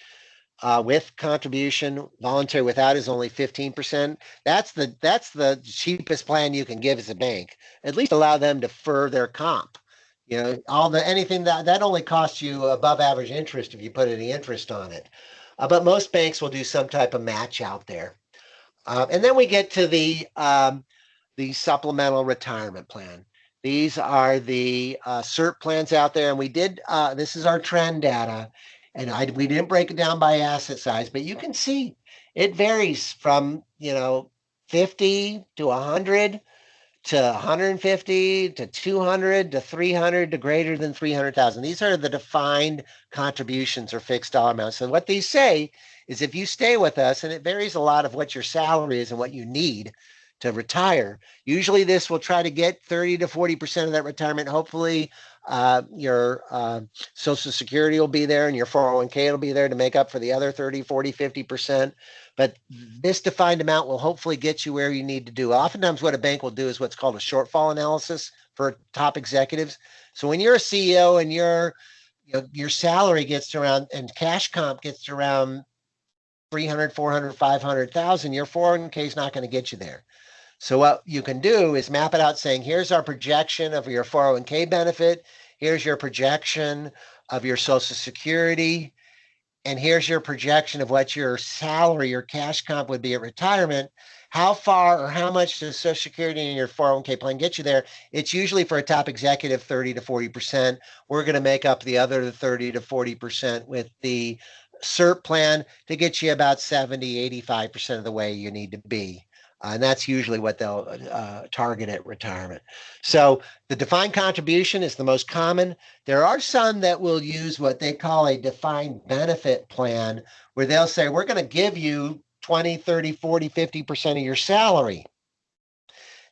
with contribution? Voluntary without is only 15%. That's the cheapest plan you can give as a bank. At least allow them to defer their comp. Anything that only costs you above average interest if you put any interest on it. But most banks will do some type of match out there. And then we get to the supplemental retirement plan. These are the SERP plans out there, and we did. This is our trend data, and we didn't break it down by asset size, but you can see it varies from 50 to 100 to 150 to 200 to 300 to greater than 300,000. These are the defined contributions or fixed dollar amounts. So what these say is if you stay with us, and it varies a lot of what your salary is and what you need to retire. Usually this will try to get 30 to 40% of that retirement. Hopefully your Social Security will be there and your 401k will be there to make up for the other 30, 40, 50%. But this defined amount will hopefully get you where you need to do. Oftentimes what a bank will do is what's called a shortfall analysis for top executives. So when you're a CEO and your salary gets to around, and cash comp gets to around 300, 400, 500,000, your 401k is not going to get you there. So what you can do is map it out saying, here's our projection of your 401k benefit. Here's your projection of your Social Security. And here's your projection of what your salary, your cash comp would be at retirement. How far or how much does Social Security and your 401k plan get you there? It's usually for a top executive 30 to 40%. We're going to make up the other 30 to 40% with the SERP plan to get you about 70, 85% of the way you need to be. And that's usually what they'll target at retirement. So the defined contribution is the most common. There are some that will use what they call a defined benefit plan, where they'll say, we're going to give you 20, 30, 40, 50% of your salary.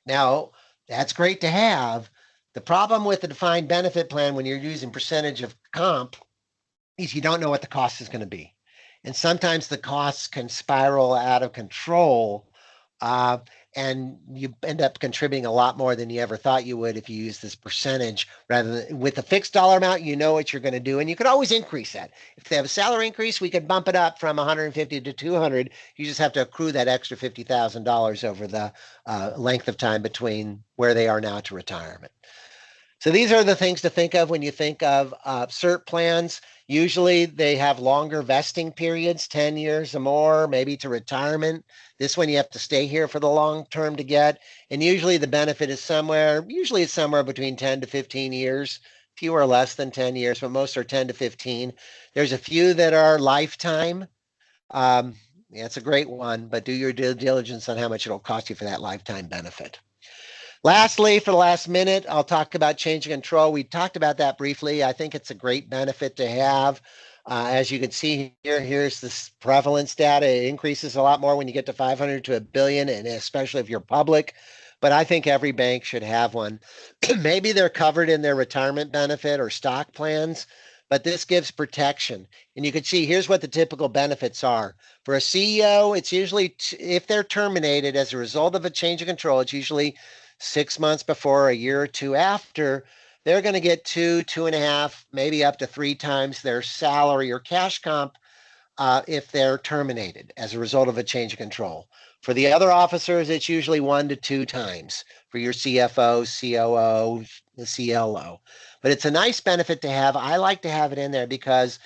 Now, that's great to have. The problem with the defined benefit plan when you're using percentage of comp is you don't know what the cost is going to be. And sometimes the costs can spiral out of control. And you end up contributing a lot more than you ever thought you would if you use this percentage rather than with a fixed dollar amount. You know what you're going to do, and you could always increase that. If they have a salary increase, we could bump it up from 150 to 200. You just have to accrue that extra $50,000 over the length of time between where they are now to retirement. So these are the things to think of when you think of SERP plans. Usually they have longer vesting periods, 10 years or more, maybe to retirement. This one you have to stay here for the long term to get. And usually the benefit is somewhere between 10 to 15 years, fewer or less than 10 years, but most are 10 to 15. There's a few that are lifetime. It's a great one, but do your due diligence on how much it'll cost you for that lifetime benefit. Lastly, for the last minute, I'll talk about change of control. We talked about that briefly. I think it's a great benefit to have. As you can see here, here's this prevalence data. It increases a lot more when you get to 500 to a billion, and especially if you're public. But I think every bank should have one. Maybe they're covered in their retirement benefit or stock plans, but this gives protection. And you can see here's what the typical benefits are. For a CEO, it's usually, if they're terminated as a result of a change of control, it's usually 6 months before, a year or two after, they're going to get 2.5, maybe up to 3 times their salary or cash comp if they're terminated as a result of a change of control. For the other officers, it's usually 1 to 2 times for your CFO, COO, the CLO. But it's a nice benefit to have. I like to have it in there because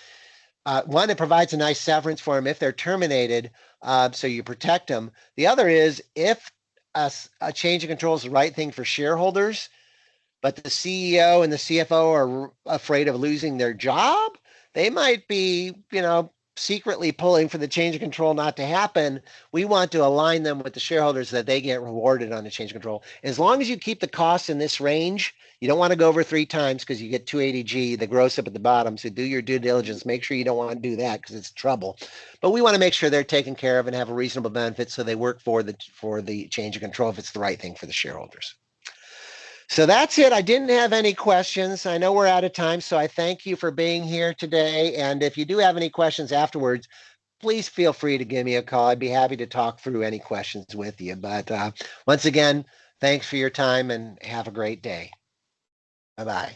one, it provides a nice severance for them if they're terminated, so you protect them. The other is if a change of control is the right thing for shareholders, but the CEO and the CFO are afraid of losing their job, they might be, secretly pulling for the change of control not to happen. We want to align them with the shareholders so that they get rewarded on the change of control. As long as you keep the costs in this range, you don't want to go over 3 times because you get 280G, the gross up at the bottom. So do your due diligence. Make sure you don't want to do that because it's trouble. But we want to make sure they're taken care of and have a reasonable benefit so they work for the change of control if it's the right thing for the shareholders. So that's it. I didn't have any questions. I know we're out of time, so I thank you for being here today. And if you do have any questions afterwards, please feel free to give me a call. I'd be happy to talk through any questions with you. But once again, thanks for your time and have a great day. Bye-bye.